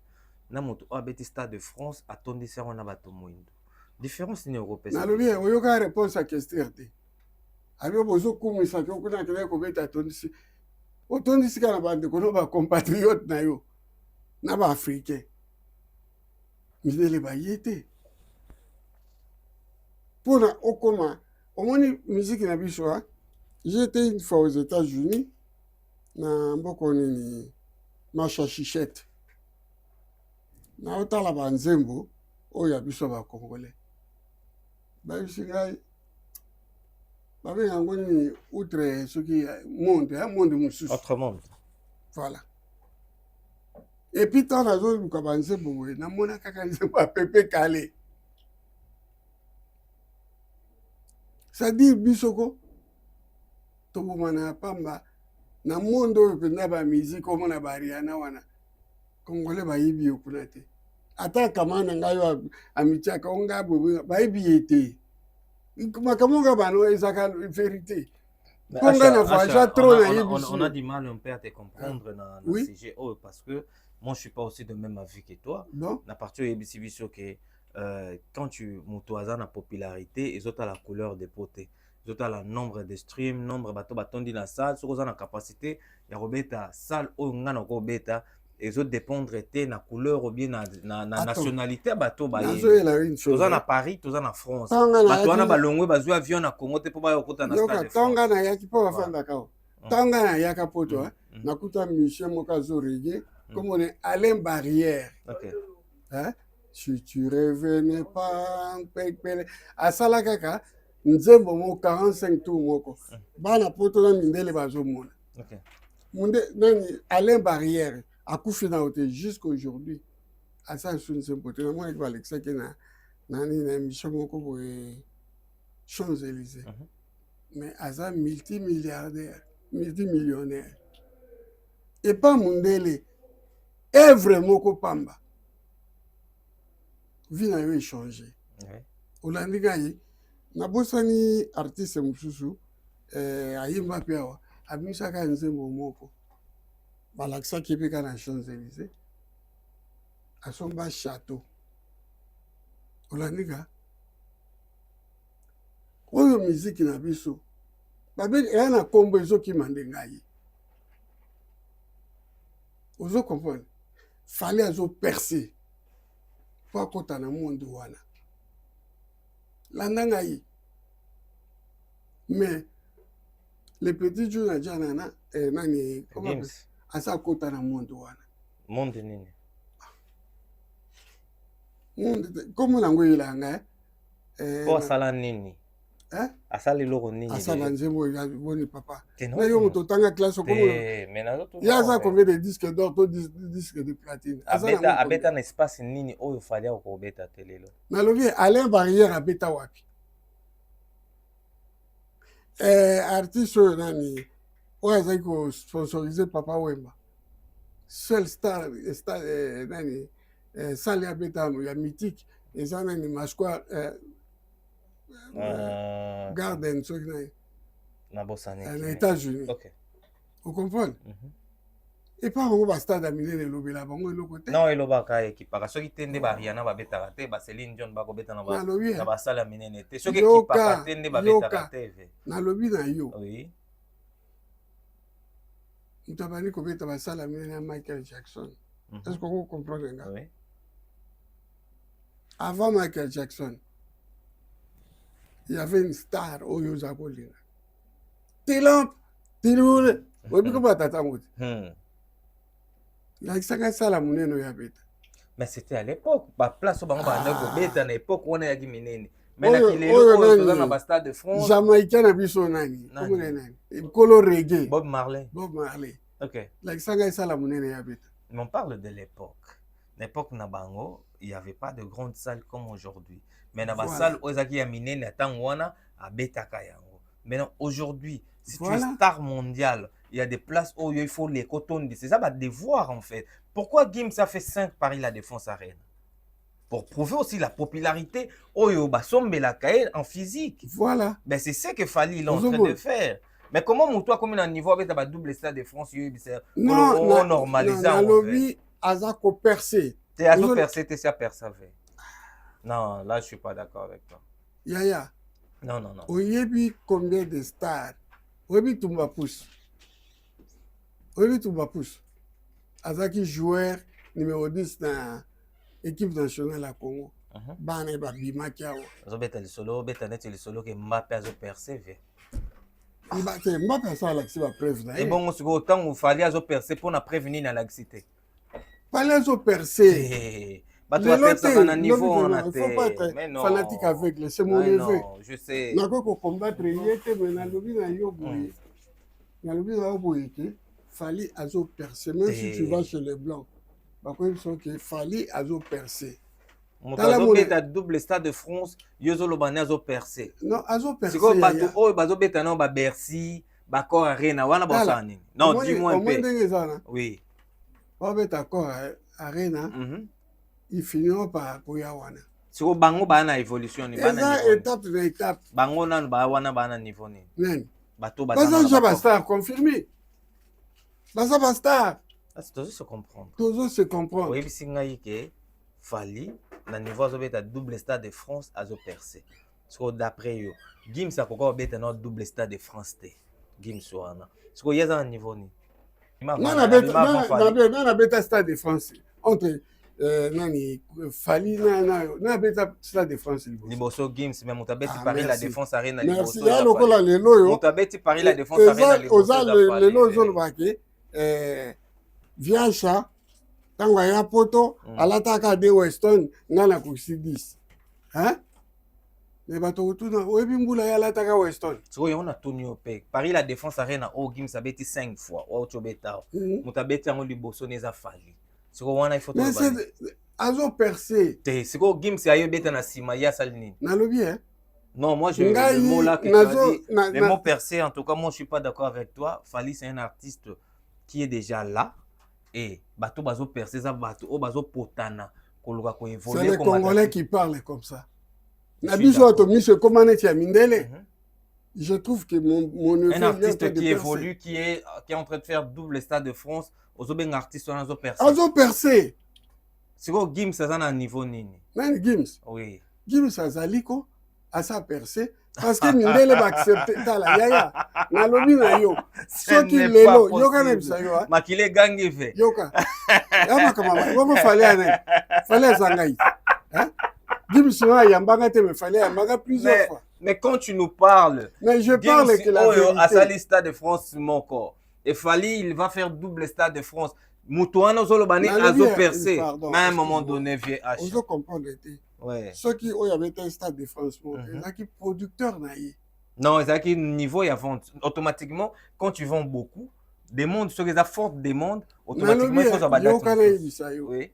na moto oyo abeti Stade de France atondisi yango na bato moyindo. Différence nini okopesa? nalobi oyoka réponse à question te abi bozokumisaki okuna kele kobeta atondisi otondisi kaka na bandeko no bacompatriote na yo na baafricain mindele baye te mpona okoma omoni miziki na biso j'étais une fois aux États-Unis na mboka nini Massachusetts naotala banzembo oyo ya biso bakongolais bayebisi ngai babenga yango nini outre soki monde mosusu Autre monde. voilà epuis ntango nazoluka banzembo boye namona kaka nzembo ya pepe kale c'est-à-dire bisoko tobomana ya pamba na monde oyo mpenza bamiziki omona bariana wana congolais bayebi yo kuna te ata kama na ngai oyo amitiaka onga boye bayebi ye te makambo nga bano ezaka vérité ponga na voyage trop na yebi on a du mal un peu à te comprendre na Oui. sujet parce que moi je suis pas aussi de même avis que toi. bon Na partie yebisi biso que quand tu moto aza na popularité ezota la couleur de pote ezota la nombre de stream nombre bato batondi na salle soko za na capacité ya kobeta salle oyo nga na kobeta ezo dépendre te na couleur ou bien na nationalité bato ba nazoyela une chose toza na Paris toza na France Tanga na bato wana yaki- balongwe bazwi avion na Congo te po ba yokota na yoka Stade de ntonga France. na yaki mpo bafandaka o ntonga na yaka poto Mhm. nakuta musicien moko azorege komone Alain Barrière OK. hein? Si tu revenais pas pepele asala kaka nzembo mo 45 tour moko bana poto na mindele bazomona OK. munde nani Alain Barrière akufi na ote jusqu'aujourd'hui asa su nzembo te namoni balekisaki na nani na émission moko boye Champs-Élysées mais aza multimilliardaire multimillionnaire epa mundele œuvre moko pamba vie na yo échange Ouais. olandi ngai nabosani artiste mosusu ayimba mpe awa abimisaka nzembo moko balakisaki mpe ka na Champs-Élysées asomba château olandi ka oyo miziki na biso eya na nkombo ezokima nde ngai ozo comprendre fale azoperce po akota na monde wana landa ngai mais le petit jour na jana nani Games. asa akota na monde wana Monde nini? monde komo nango eyelanga Po asala nini? Asali loko nini? asala nzembo boni papa Te na yo moto otanga classe okomo mais nazo ye aza combien de disques d'or to disques de platine abeta na espace nini oyo fali akobeta te lelo. nalobi Alain Barrière abeta wapi artiste oyo nani oyo azali kosponsorize Papa Wemba seul star nani sale abeta ya mythique eza nani masquare garden soki nani Na bosani. na États-Unis OK. ocomprendre epa bango bastade ya minene elobela bango eloko te Non elobaka ekipaka soki te nde bariana babetaka te Celine Dion bakobeta na nalobi na basala minene te soki Yoka, ekipaka te nde babetaka te ve. nalobi na yo Oui. moto abandi kobeta basala minene ya Michael Jackson est-ce que vous comprenez nga Oui. avant Michael Jackson il y avait une star oyo oza kolinga tilamp tilule oyebi ko batata ngo te lakisaka sala monene oyo abeta Mais c'était à l'époque ba place bango banda kobeta na époque wana yaki minene. Mais Oyo- na kilelo oyo oyo nani? toza na ba Stade de France. jamaïcain na biso nani Nani? omone nani ekolo reggae Bob Marley. Bob Marley OK. lakisaka esala monene ya beta Mais on parle de l'époque. L'époque na bango, il y avait pas de grandes salles comme aujourd'hui. Mais na ba Voilà. salle oyo ezaki ya minene atango wana abetaka yango. Maintenant, aujourd'hui, si tu es Voilà. star mondiale, il y a des places où il faut les cotons. C'est ça, va devoir en fait. Pourquoi Gims a fait 5 Paris La Défense Arena? Pour prouver aussi la popularité en physique. Voilà. Ben, c'est ce que Fali il est en Ozo train mo- de faire. Mais comment Moutoua, comme il a un niveau avec la double stade de France, Non, on normalise en fait. nalobi azako percé. Tu as percé, tu as persévé. Non, là, je ne suis pas d'accord avec toi. Yaya. Non, non, non. Oyebi combien de stars? Oyebi Tumba Pousse. Oyebi Tumba Pousse. Azaki joueur numéro 10 dans l'équipe nationale à Congo. Bane ba bimaki awa. Zobeta le solo, beta net le solo que Mbappé a persévé. Mbappé ça la va preuve na. Et bon, on se autant où fallait a percé pour na prévenir na laxité. Fallait zo percé. Bah tu vas faire ça à un niveau on a il faut pas être fanatique aveugle, c'est mon neveu. Non, je sais. Nako ko combattre yete mais na lobi na yo boye. Na lobi na yo boye ke fallait azo percé même si tu vas chez les blancs. Par contre, ils que fallait azo percé. Moto beta double stade de France, yozo lobane azo percé. Non, azo percé. C'est quoi bato oh bazo beta non ba Bercy, ba Cor Arena wana ba sani. Non, dis-moi un peu. Oui. Ba beta Cor Arena. Ils finiront par Poyawana. C'est quoi bango ba na évolution ni ba na étape de étape. Bango nan ba wana ba na niveau ni. Nen. Bato ba na. Baza basta confirmé. Baza basta. C'est toujours se comprendre. Toujours se comprendre. Oui, bisinga yike Fali na niveau azo beta double stade de France azo percé. So d'après yo, Gims a koko beta no double stade de France te. Gims wana. So yeza na niveau ni. Na beta stade de France. Entre nani Fali na beta stade de France liboso Gims mais mutabeti Paris La Défense Arena liboso. Merci ya lokola lelo yo. Mutabeti Paris La Défense Arena liboso. Oza lelo zo lobake Viacha tango ya poto alataka de Weston ngana kusi 10. Hein? Mais bato utuna oyebi mbula ya alataka Weston. So yo na Tonio pe Paris La Défense Arena o Gims abeti 5 fois o chobeta. Mutabeti yango liboso neza Fali. Siko wana il faut mais c'est azo percé. Siko Gims ayo beta na sima ya salini. Nalobi hein? Non, moi je le mot là que tu as dit, le mot percé en tout cas moi je suis pas d'accord avec toi. Fali c'est un artiste qui est déjà là et bato bazo percé ça bato o bazo potana koluka ko évoluer comme c'est les Congolais qui parlent comme ça. Nabiso to mise comment est ya mindele. Je trouve que mon neveu un artiste qui évolue qui est en train de faire double stade de France ozobenga artiste on azo percé. Azo percé. C'est quoi Gims ça na niveau nini? Nani Gims? Oui. Gims azaliko asa percé parce que mindele ba accepter tala yaya na lobi na yo soki lelo yoka na bisayo makile gangi ve yoka yama kama wako fallait zangai hein Gims na yambanga te me fallait yambanga plusieurs fois. Mais quand tu nous parles, mais je parle que la vérité. À sa stade de France mon corps. Et Fali il va faire double stade de France. Moutouana Zolobani azo percé. À un moment donné vieux H. Ozo comprendre été. Ouais. Ceux qui ont avait un stade de France, ils qui producteur naïe. Non, c'est qui niveau il y a vente automatiquement quand tu vends beaucoup, demande ceux qui ont forte demande automatiquement il faut s'abattre. Oui.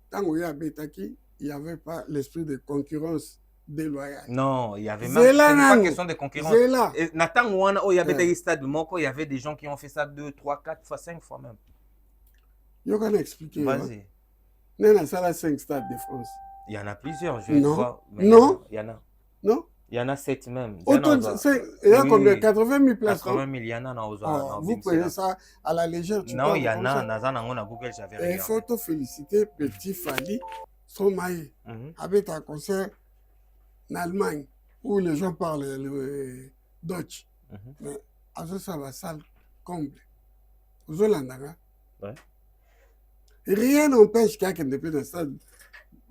Tant il y a betaki, il y avait pas l'esprit de concurrence déloyale. Non, il y avait même pas question de concurrence. Et Nathan Wana il y avait des stades Moko, il y avait des gens qui ont fait ça 2, 3, 4 fois 5 fois même. Je vais expliquer. Vas-y. Il y a 5 stades de France. Il y en a plusieurs, je non. vois. Non. Il y en a. Non. Il y en a 7 même. Il y a combien? 80 000 places. 80 000, il y en a dans vous prenez ça à la légère. Non, il y en a. Dans Google, j'avais regardé. Il faut te féliciter, petit Fali, Stromae, avec un concert en Allemagne où les gens parlent le Deutsch. Mais à ce ça va salle comble. Aux Hollandais. Ouais. Rien n'empêche quelqu'un de dans le stade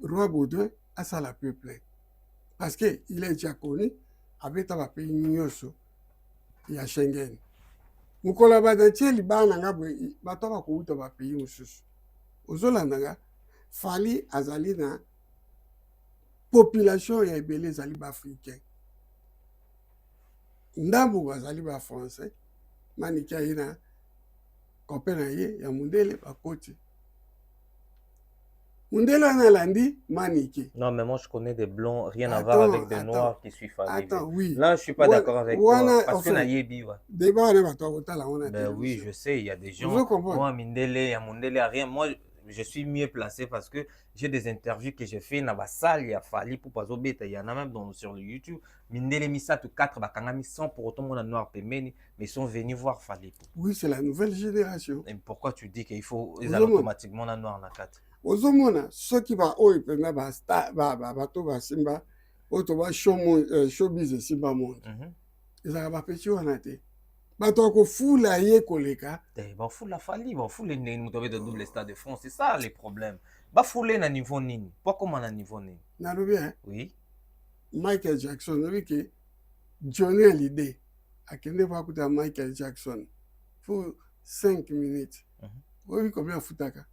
Roi Baudouin à ça la peuple. Parce qu'il est déjà connu avec un pays Nyoso et à Schengen. Nous collaborons Liban à Batova Kouta va pays aux Hollandais. Fali Azali na population ya ebele zali ba africain. Ndambu bazali ba français. Manikia ina copain na ye ya mundele ba koti. Mundele analandi manike. Non, mais moi, je connais des blancs, rien à voir avec des noirs qui suivent Fally. Attends, oui. Là, je suis pas d'accord avec toi. Parce que Nayebi, ouais. Débat, on va t'en la on a. Ben oui, je sais, il y a des gens. Vous comprenez? Moi, Mindele, il y a Mundele, il y a rien. Moi, je suis mieux placé parce que j'ai des interviews que j'ai fait dans la salle, il y a Fally pour pas oublier, il y en a même sur le YouTube. Mindele Misa tout 4 bakangami sans pour autant mon noir pemeni, mais ils sont venus voir Fally. Oui, c'est la nouvelle génération. Et pourquoi tu dis qu'il faut ils allaient automatiquement la noir na 4? Ozomona ceux qui va oyo pena ba star ba to ba simba oto ba showbiz simba monde. Ezaka ba petit wana te. Bato ko fula ye koleka. Ba fula Fally, ba fula ni mutobe de double Stade de France, c'est ça les problèmes. Ba fula na niveau nini? Pas comme na niveau nini? Na lobi hein? Oui. Michael Jackson lobi que Johnny Hallyday akende pa kuta Michael Jackson pour 5 minutes. Oui, combien futaka?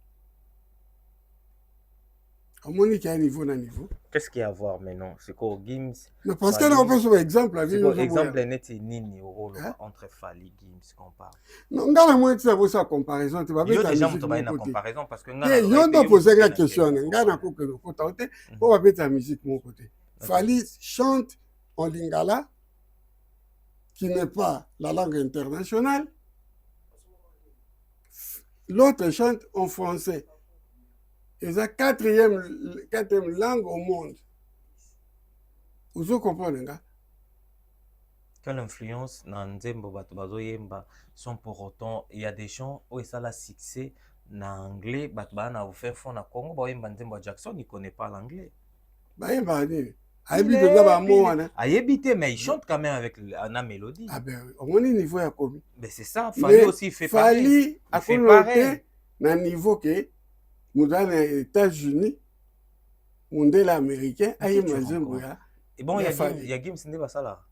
Monique à niveau na niveau. Qu'est-ce qu'il y a à voir maintenant? C'est quoi Gims? Non, parce que là on peut sur exemple la vie. Exemple net nini au rôle entre Fally Gims qu'on parle. Non, ngala moi tu sais ça comparaison tu vas mettre déjà on va une comparaison parce que ngala yo dois poser la question ngala ko que ko tauté on va mettre la musique mon côté. Fally chante en lingala qui n'est pas la langue internationale. L'autre chante en français. Et la quatrième langue au monde. Vous comprenez, gars? Quelle influence dans Nzembo Batubazo Yemba sont pour autant, il y a des gens où ça a succès en anglais, Batubana vous faire fond à Congo, Bayemba Nzembo Jackson, il ne connaît pas l'anglais. Bayemba, Ayebite, mais il chante quand même avec la mélodie. Ah ben, au moins niveau à Kobi. Mais c'est ça, Fally aussi il fait pareil. Fally fait pareil. Na niveau que dans les États-Unis, Mundele américain, aïe Mazemboya. Et bon, il y a Gims n'est pas ça là.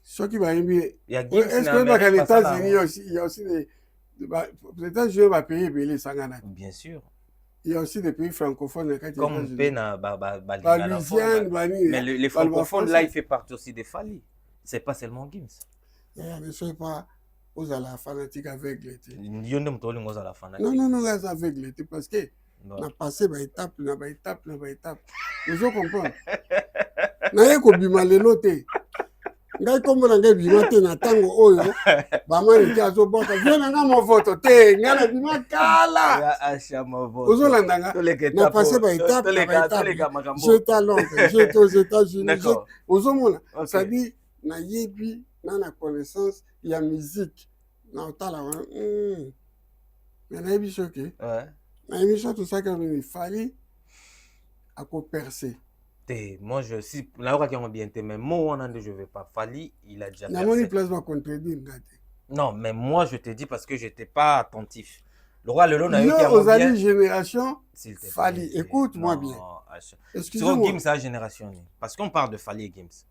Ce qui va aimer. Il y a Gims. Est-ce que dans les États-Unis, il y a aussi des. Les États-Unis vont payer les Sangana. Bien sûr. Il y a aussi des pays francophones. Comme Pena, Louisiane, mais les francophones là, il fait partie aussi des Fally. C'est pas seulement Gims. Ne soyez pas aux la fanatique aveugle. Non, non, aveugle parce que. On a passé par étape, étape. Vous comprenez? Na ko bima lelo te. Ngai kombo na ngai bima te na tango oyo. Ba mani ka zo bota. Viens nga mo vote te. Ngala bima kala. Ya asha mo vote. Ozolanda nga. Na passé par étape. J'étais à Londres, j'étais aux États-Unis. Ozomona. Ça dit na yebi na connaissance il y a musique. Na otala wana. Mais na yebi choqué. Ouais. Dans l'émission, tout ça, comme il fallait à percer. Moi, si là où on bien mais moi, je ne vais pas. Fally, il a déjà percé. Non, mais moi, je te dis parce que je n'étais pas attentif. Le roi Lelo n'a eu qu'à aux années génération, Fally, écoute-moi bien. Excusez-moi. Gims, sa génération. Parce qu'on parle de Fally et Gims.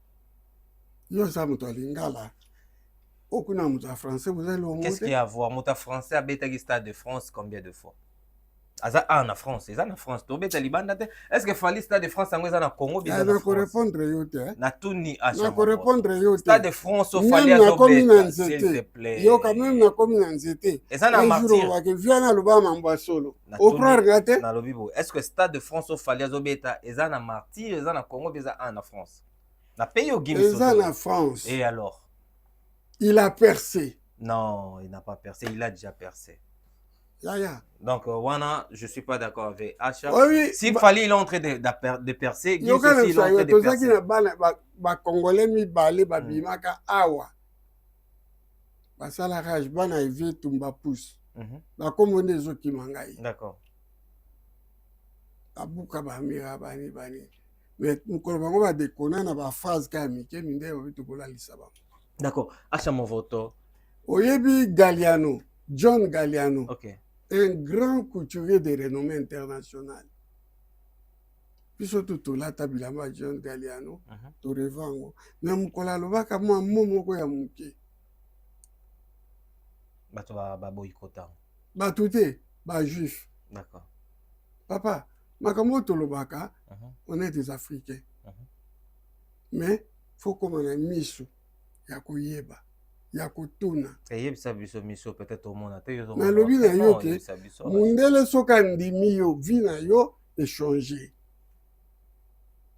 Yo, ça me tourne lingala. Aucun mot français, vous allez qu'est-ce qu'il y a à voir? Mot français à Betagi Stade de France, combien de fois? Ah, en France, c'est en France. Est-ce que Fally Stade de France, c'est en Congo? Je vais répondre yote. Na tuni à chaque fois. Je vais répondre yote. Stade de France, au Fally Azobeta, s'il te plaît. Yo quand même na commune en zété. Et ça na martyr. Viens le bas mamba solo. Au croire gâté. Na lobibo. Est-ce que Stade de France au Fally Azobeta, et ça na martyr, et ça na Congo, et ça en France. Na pays au Gims. Et ça na France. Et alors? Il a percé. Non, il n'a pas percé, il a déjà percé. Ya. Donc, Wana, je ne suis pas d'accord avec Acha. Oui, si Fally il est en train de percer, Gims aussi il est en train de percer. Ba Congolais mi balé ba bimaka awa. Ba sala rage bana evie tumba pousse. Ba kombo ndezo kimangai. D'accord. Abuka ba mira bani. Mais mukolo bango ba dekona na ba phase ka mike minde obi tukola lisaba. D'accord. Acha mon voto. Oyebi Galliano, John Galliano. OK. Un grand couturier de renommée internationale. Puis surtout, tout là, tabilama John Galliano, to revango. Mais mukola lobaka moi momoko ya muke. Bato ba boycota. Ba touté, ba juif. D'accord. Papa, makambo to lobaka, on est des Africains. Mais faut qu'on ait misu ya koyeba. Ya kutuna. Eyebisa biso miso peut-être au monde. Na lobi na yo ke Mundele soka ndimi yo vi na yo échanger.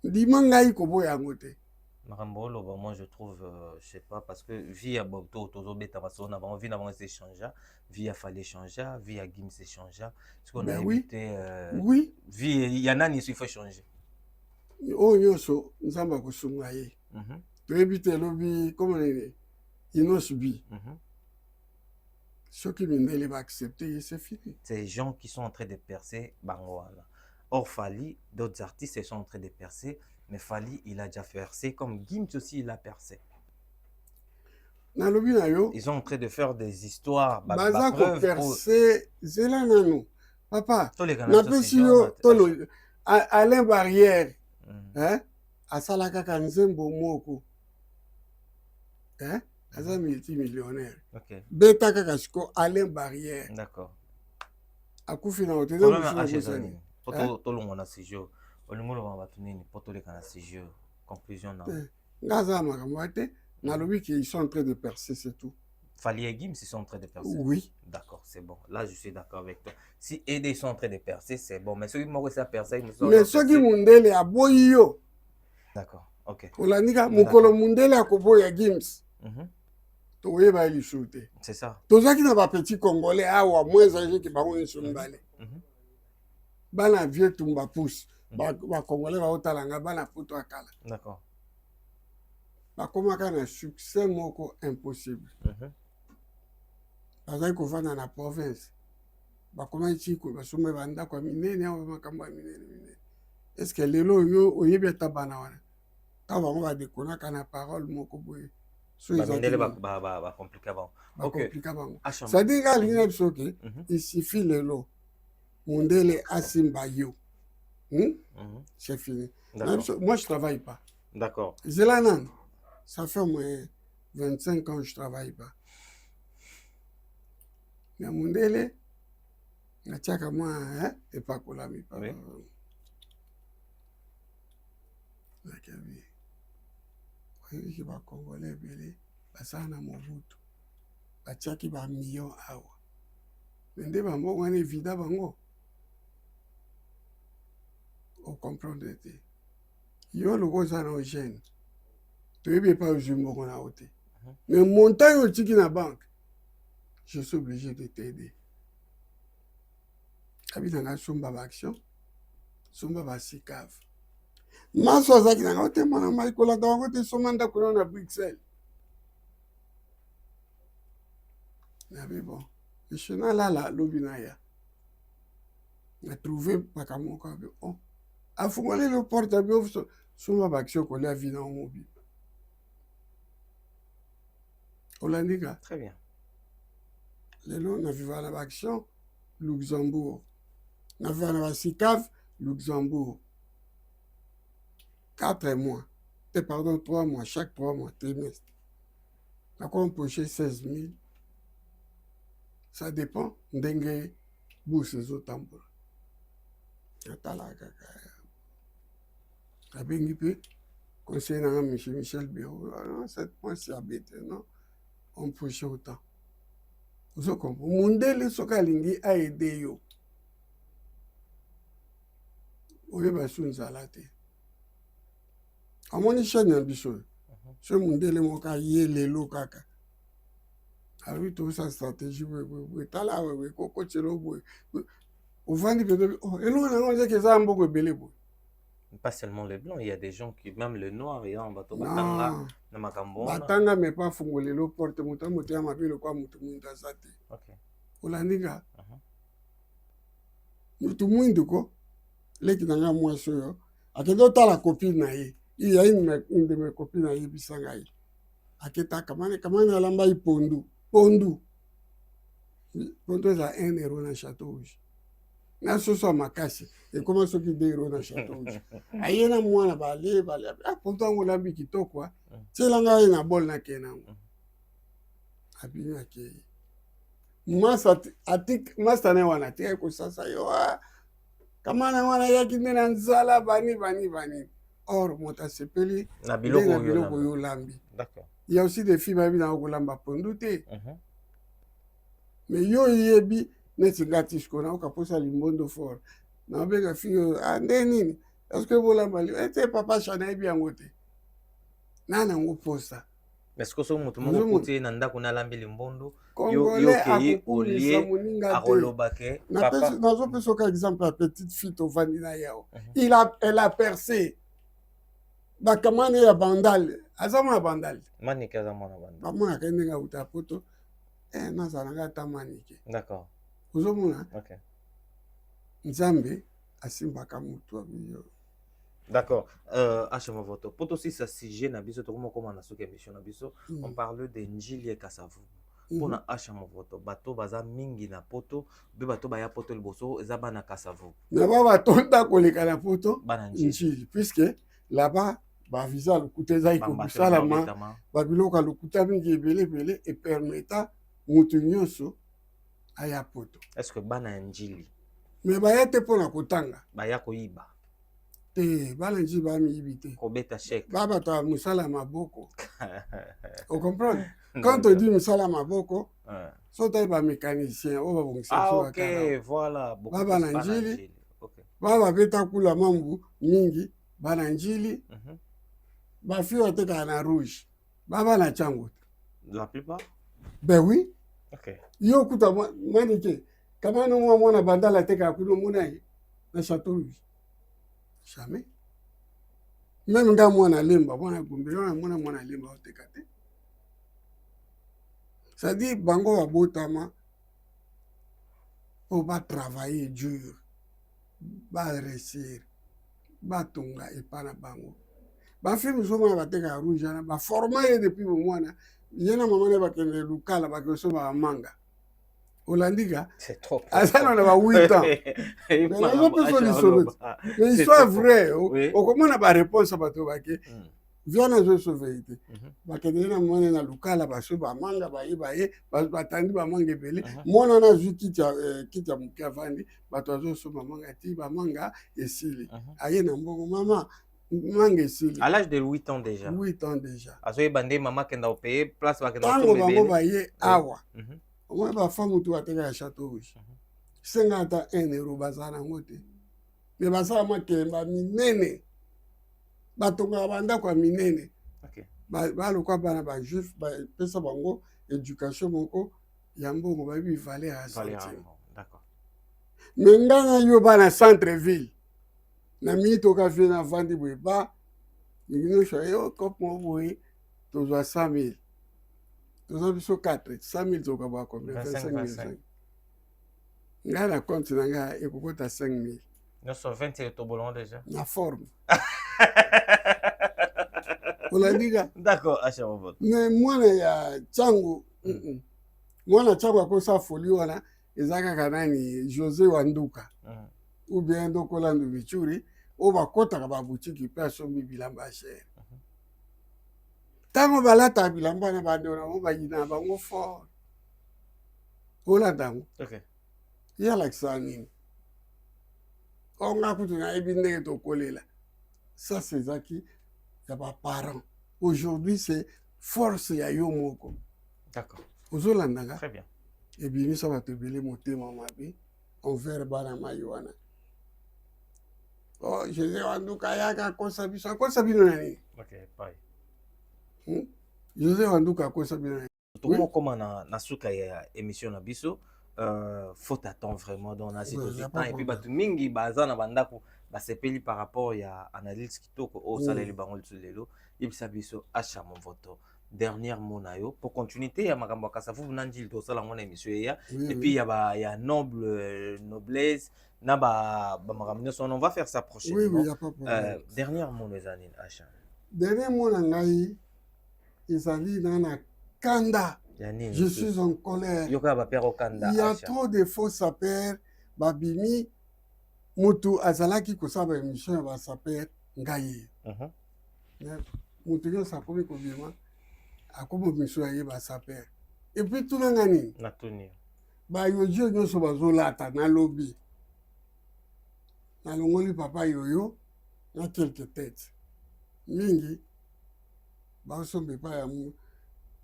Ndima ngai koboya yango te. Marambolo, moi je trouve, je sais pas, parce que via Boto, Tozo Beta, on a envie d'avoir s'échanger, via Fallait changer, via Gims s'échanger, ce qu'on a évité, oui. Via Yanani, il faut changer. Oh, yoso, nous avons kusungaye. Tu évites le lobby, comment on est, ils n'ont subi. Ceux qui viennent va accepter, c'est fini. C'est les gens qui sont en train de percer Bangoana. Or, Fali, d'autres artistes sont en train de percer. Mais Fali, il a déjà percé, comme Gims aussi, il a percé. Ils sont en train de faire des histoires. Bazako percé, Zela Nanou. Papa, n'a pas si yo, Alain Barrière, hein, à Salaka Kanzembo Moko, hein, Aza multimillionnaire. Beta Kakasko, Alain Barrière. D'accord. À Koufina, au téléphone, tout le monde a ces jours. Conclusion. Ils sont en train de percer, c'est tout. Fali et Gims, ils sont en train de percer. Oui. D'accord, c'est bon. Là, je suis d'accord avec toi. Si Aidé sont en train de percer, c'est bon. Mais ceux qui m'ont réussi à percer, ils me sont. Mais ceux qui m'ont dit, à Boyo. D'accord, ok. Olanika, Mukolo Mundele à Koboya Gims. Tu vas y shooter. C'est ça. Tous ceux qui n'ont pas petit Congolais, à moins âgés qui vont y shooter. Bana vieux tumba pousse. Ba Congolais va otalanga bana puto akala. D'accord. Ba comment un succès moko impossible. Parce qu'il faut dans la province. Ba comment ici ko ba sombe banda kwa minene au makamba minene. Est-ce que lelo yo oyebi tabana wana? Ka ba va déconner kana parole moko boye. So ils ba compliqué avant. OK. Ça dit que l'ina bisoke, il suffit lelo. Mundele asimba yo. C'est fini. Moi, je ne travaille pas. D'accord. Zelanan, ça fait au moins 25 ans que je ne travaille pas. Mais Mundele, il y a moi, et pas que la mi. Oui. Oui, je vais Congolais, ça na Mobutu. Il y a un million awa. Mais il y a un évident. Vous comprenez? Yo le gros gène. Tu ne pas jouer mon côté. Mais montagne au tiki na banque, je suis obligé de t'aider. Habite dans la somba action, somba ba sikave. Ma soza qui na côté mon amai kola dans côté somanda kola na Bruxelles. Mais bon, je suis là lobinaya. Na trouvé pas comme on a fumé le porte-avions sur ma action qu'on a vu dans mon mobile. Hollandiga. Très bien. Les noms, on a vu la action Luxembourg. On a vu la SICAV Luxembourg. 4 mois. Pardon, 3 mois. Chaque 3 mois, trimestre. On a empoché 16 000. Ça dépend d'engue bourse les autres tambours. Abengi pe conseil na Michel Béraud, non, 7 mois c'est abêté, non, on pousse autant. Vous comprenez? Mundele soka lingi a aidé yo. Oye ba sunzala te. Amoni chaîne biso. Ce Mundele moka yele lo kaka. Avec toute sa stratégie, oui, tala oui, koko chelo oui. Au vent de oh, et nous on a que ça un beaucoup belé. Pas seulement les blancs, il y a des gens qui, même le noir, il y a un bateau batanga, na makambo. Batanga mais pas fungolé le porte muta muta ma ville quoi mutu muta sate. OK. Olandinga. Mutu muindu ko. Leki nanga moi so. Akedo ta la copine na ye. Il y a une de mes copines na ye bisanga ye. Aketa kamane alamba i pondu. Pondu za 1 euro na Château Rouge. Na soso makasi et comment ce qui 2 euros na Château Rouge. Ayena mwana bale pourtant on l'a bi kitoko quoi. C'est langa na bol na kena. Abini ake. Masa atik masa na wana te ko sasa yo. Kamana wana yaki na nzala bani. Or mota sepeli na biloko yo lambi. D'accord. Il y a aussi des filles qui ont kolamba pondute. Mais yo yebi neti gratis kona ukaposa limbondo fort. na benga fille ande nini est-ce que bola mali ete papa chana bien ngote nana ngo posta mais ce que so mutu moko kuti na ndako na lambeli mbondo Congolais akokumisa moninga akolobake papa nazo peso ka exemple la petite fille to vandina yao elle a percé bakamane ya bandal azama bandal manike azama na bandal bamona kendenga uta poto nazalanga ta manike d'accord ozomona okay nzambe asimbaka mutu abiyo d'accord achama voto poto si sa sujet na biso to koma na soki émission na biso on parle de njili et kasavu pona achama voto bato baza mingi na poto be bato baya poto liboso eza bana kasavu na ba batonda koleka na poto bana njili puisque là-bas bavisa lokuta ezali kosalama babiloko ya lokuta mingi ebele e permeta mutu nyonso aya poto. Est-ce que bana ya njili me baya te mpona kotanga baya koyiba te bana njili bamiyibi te kobeta chèque babato ya mosala maboko o comprendre quand on dit mosala maboko so tali bamécanicien oyo babongisa ok voilà bana njili babeta kula mambu mingi bana njili bafille batekaka na rouge bana ntango la plupart ben oui ok yo kuta manike kama no mwana bandala atekaka kuno mona ye na château rouge jamais même nga mwana lemba mwana gombe wana mwana lemba oteka te ça dit bango babotama po batravailler dur baréussir batonga epa na bango bafilme ozomona batekaka rouge wana baforma ye depuis bomwana ye na mama ne bakende lukala bakosomba bamanga olandika aza na ba 8 ans nazo peso lisolo mais histoire vraie okomona baréponse bato bake viana azosauve te bakende na mwana na lukala baso bamanga bayeba ye batandi bamanga ebele mwana wana azwi kiti ya moke avandi bato azosomba manga ti bamanga esili aye na mbongo mama manga esili à l'âge de 8 ans déjà 8 ans déjà azoyeba nde mama kenda opeye place bakenda ntango bango baye awa omoi bafemme tu batekaka château rouge senga ata 1 euro baza nango te me basala makemba minene batongaka bandako ya minene balokwa bana bajuif bapesa bango éducation moko ya mbongo bayebi valer ya centime me ngana yo bana centre ville na mingi toka vie na vandi boye ba ningi nyonso yo kope mo boye tozwa 100 000 tozwa biso 4 100 000 toka bwa combien 25 000 ngai na compte na ngai ekokota 5 000 nyonso 20 etobolongo déjà na forme olandika d'accord achama vote me mwana ya ntango mwana ntango akosa foli wana eza kaka nani José Wanduka ou bien Ndokolando Bichuri oyo bakotaka babutiki mpe asombi bilamba ya chere ntango balataka bilamba wana bandeko nango bayina na bango fort olanda yango ye alakisaka nini onga kutu nayebi ndenge tokolela ça c'est ezaki ya baparent aujourd'hui c'est force ya yo moko d'accord ozolandanga très bien ebimisa bato ebele motema mabe envers bana mai wana José Wanduka yaka akosa biso akosa bino na nini José Wanduka akosa bino na nini tokomokoma na suka ya émission na biso faute à temps vraiment donc na sito temps et puis bato mingi baza na bandako basepeli par rapport ya analyse kitoko osaleli bango lisu lelo yebisa biso achama voto dernière mot na yo pour continuité ya makambo ya kasavubu na njili tosala ngo na émission eya et puis ya noblesse na makambo nyonso on va faire ça prochainement dernière mot na ezali acha dernier mot na ngai ezali na kanda je suis en colère yoka ba père okanda il y a trop de faux sapeurs babimi mutu azalaki kosaba émission ya ba sapeurs ngai mutu nyonso akomi kobima akomi émission ya ye ba sapeurs et puis tunanga nini natuni bayoyo nyonso bazolata nalobi nalongoli papa yoyo na quelque tête mingi basombe pa ya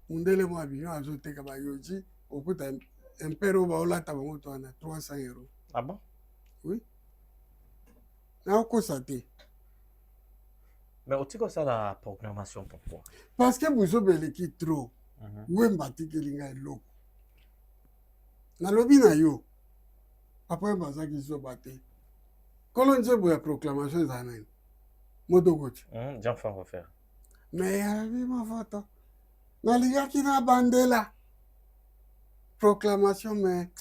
mundele mwa bino azoteka bayoji okuta impero baolata bango to na 300 euros. Ah bon? Oui. naokosa te. Mais au-dessus de ça, la proclamation, pourquoi? Parce que bozobeleki trop. Wemba tikeli ngai eloko. Nalobi na yo. Papa bazaki zoba te. Kolo nzebo ya proclamation eza nani? Modogoti. Jean-François refaire. Mais abi ma photo. Nalingaki na bandela. Proclamation mais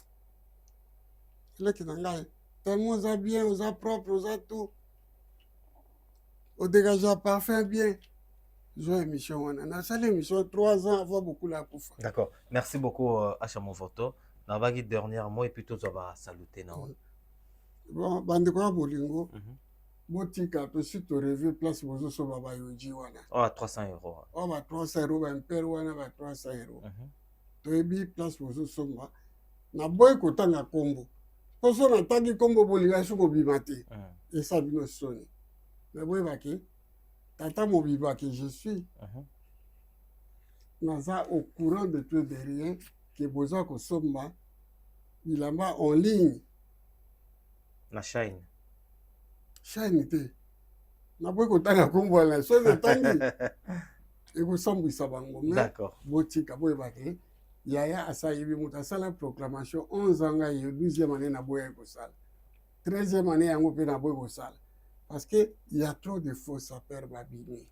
leki na ngai. Tellement oza bien, oza propre, oza tout. Au dégageur parfait bien. J'ai émission on a ça l'émission 3 ans avant beaucoup la koufa. D'accord. Merci beaucoup Achamo Photo. Na bagi dernier mot et puis tous on va saluter na. Bon bande kwa bolingo. Botika to si to rêver place bozo so baba yoji wana. Oh 300 €. Oh ba 300 € ba mpere wana ba 300 €. To ebi place bozo so ma. Na boy kotanga kombo. Poso na tangi kombo bolinga suko bimate. Et ça bino soni. Mais boy baki tata mobiba que je suis. Naza au courant de tout de rien que boza ko somba bilamba en ligne. Na Shine. Shine te. Na boy kotanga kombo na so de tangi. Et ko sambisa bango. D'accord. Botika boy baki yaya asayibi mutasala proclamation 11 ans ga 12e année na boy ko sala. 13e année yango pe na boy ko sala. Parce qu'il y a trop de faux sapeurs babini.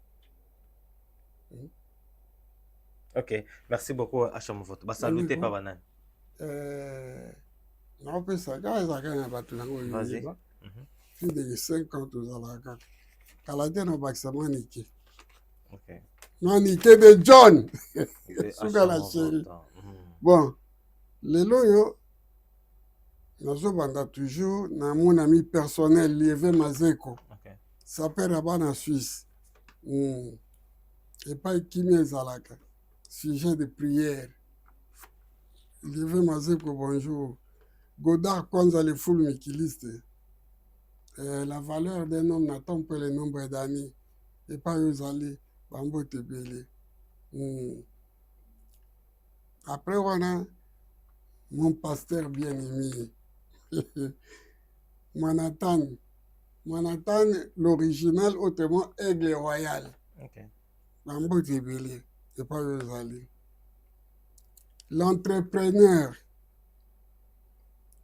Ok, merci beaucoup Achamo Photo. Saluté par Banane. Non, peut ça, vas-y. Plus de 50 aux alagas. Canadien n'a pas que ça maniqué. Ok. Maniqué de John. Souga la chérie. Bon, les loyaux. Nazobanda toujours na mon ami personnel Lieve Mazeko. Ça perd là-bas en Suisse. Et pas Kimi Ezalaka. Sujet de prière. Lieve Mazeko, bonjour. Godard Kwanza le full mikiliste. La valeur d'un homme n'attend pas le nombre d'années. Et pas Yozali, Bambo Tebele. Après, voilà, mon pasteur bien-aimé. Manhattan, l'original autrement Aigle Royal. Bambo Tebele, c'est pas Yozali. L'entrepreneur.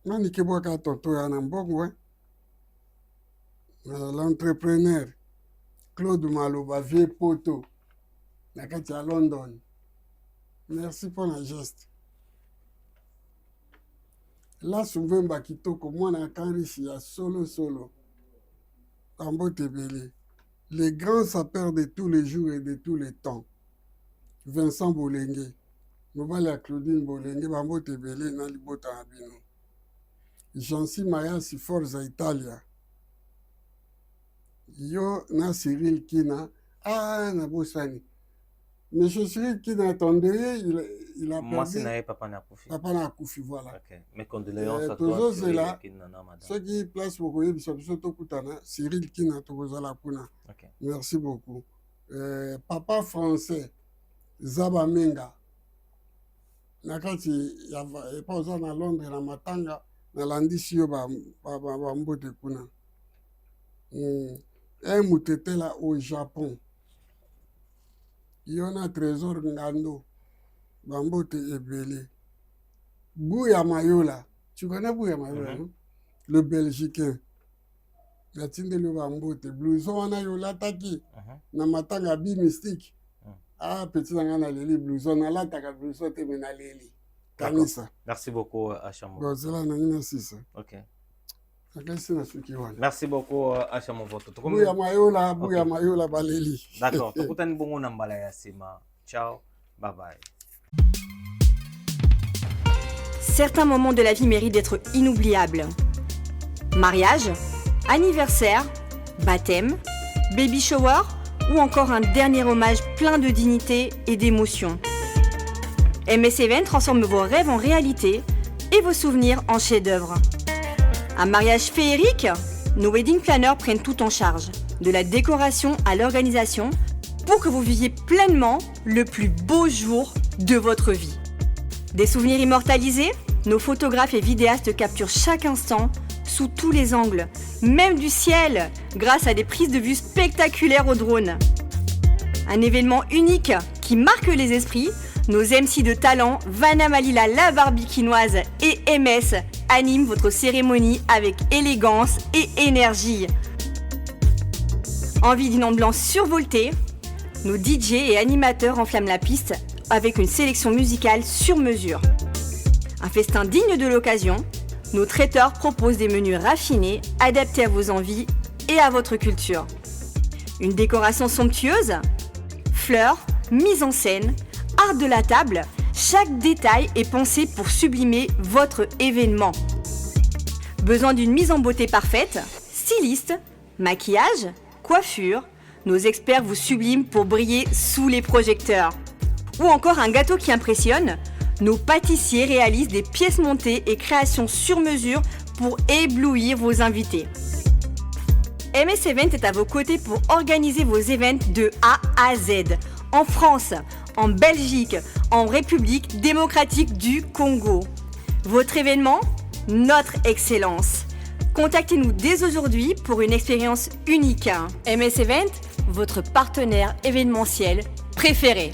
L'entrepreneur Claude Maloba, vieux poteau, nakati à London. Merci pour la geste. Là, souvent, Bakitoko, moi, na Kanrichi, ya solo. Bambo Tebele. Les grands sapeurs de tous les jours et de tous les temps. Vincent Bolenge. Mobala Claudine Bolenge, Bambo Tebele, na libota abino. Jansi Mayasi Forza Italia. Yo na Cyril Kina. Ah, na Bosani. Monsieur Cyril Kina attendait, il a perdu. Moi, c'est Papa Nakoufi. Papa Nakoufi, voilà. Ok. Mes condoléances à toi. Toujours c'est là. Ceux qui placent beaucoup, ils sont Tokutana. Cyril Kina, Tokozala Kuna. Merci beaucoup. Papa français, Zaba Menga. Nakati, il y a pas besoin à Londres, na Matanga. Nalandisi yo bambote kuna. Mutetela au Japon. Yona Trésor Ngando. Bambote ebele. Bouya Mayola. Tu connais Bouya Mayola, non? Le Belgicain. Gatinde le bambote. Blouson wana yola taki. Na matanga bi mystique. Ah, petit nangana leli blouson. Na la taka blouson te mena leli. Kamisa. Merci beaucoup, Achamo. Ok. Merci beaucoup, Achamo Photo. Bouya Mayola, Baleli. D'accord. Tokutani bongo na mbala ya sima. Ciao. Bye bye. Certains moments de la vie méritent d'être inoubliables. Mariage, anniversaire, baptême, baby shower ou encore un dernier hommage plein de dignité et d'émotion. MS Event transforme vos rêves en réalité et vos souvenirs en chefs-d'œuvre. Un mariage féerique? Nos wedding planners prennent tout en charge, de la décoration à l'organisation, pour que vous viviez pleinement le plus beau jour de votre vie. Des souvenirs immortalisés? Nos photographes et vidéastes capturent chaque instant sous tous les angles, même du ciel, grâce à des prises de vue spectaculaires au drone. Un événement unique qui marque les esprits. Nos MC de talent, Vanna Malila la Barbikinoise et MS, animent votre cérémonie avec élégance et énergie. Envie d'une ambiance survoltée? Nos DJ et animateurs enflamment la piste avec une sélection musicale sur mesure. Un festin digne de l'occasion, nos traiteurs proposent des menus raffinés, adaptés à vos envies et à votre culture. Une décoration somptueuse? Fleurs, mise en scène, art de la table, chaque détail est pensé pour sublimer votre événement. Besoin d'une mise en beauté parfaite? Styliste, maquillage, coiffure, nos experts vous subliment pour briller sous les projecteurs. Ou encore un gâteau qui impressionne? Nos pâtissiers réalisent des pièces montées et créations sur mesure pour éblouir vos invités. MS Event est à vos côtés pour organiser vos événements de A à Z, en France, en Belgique, en République démocratique du Congo. Votre événement? Notre excellence. Contactez-nous dès aujourd'hui pour une expérience unique. MS Event, votre partenaire événementiel préféré.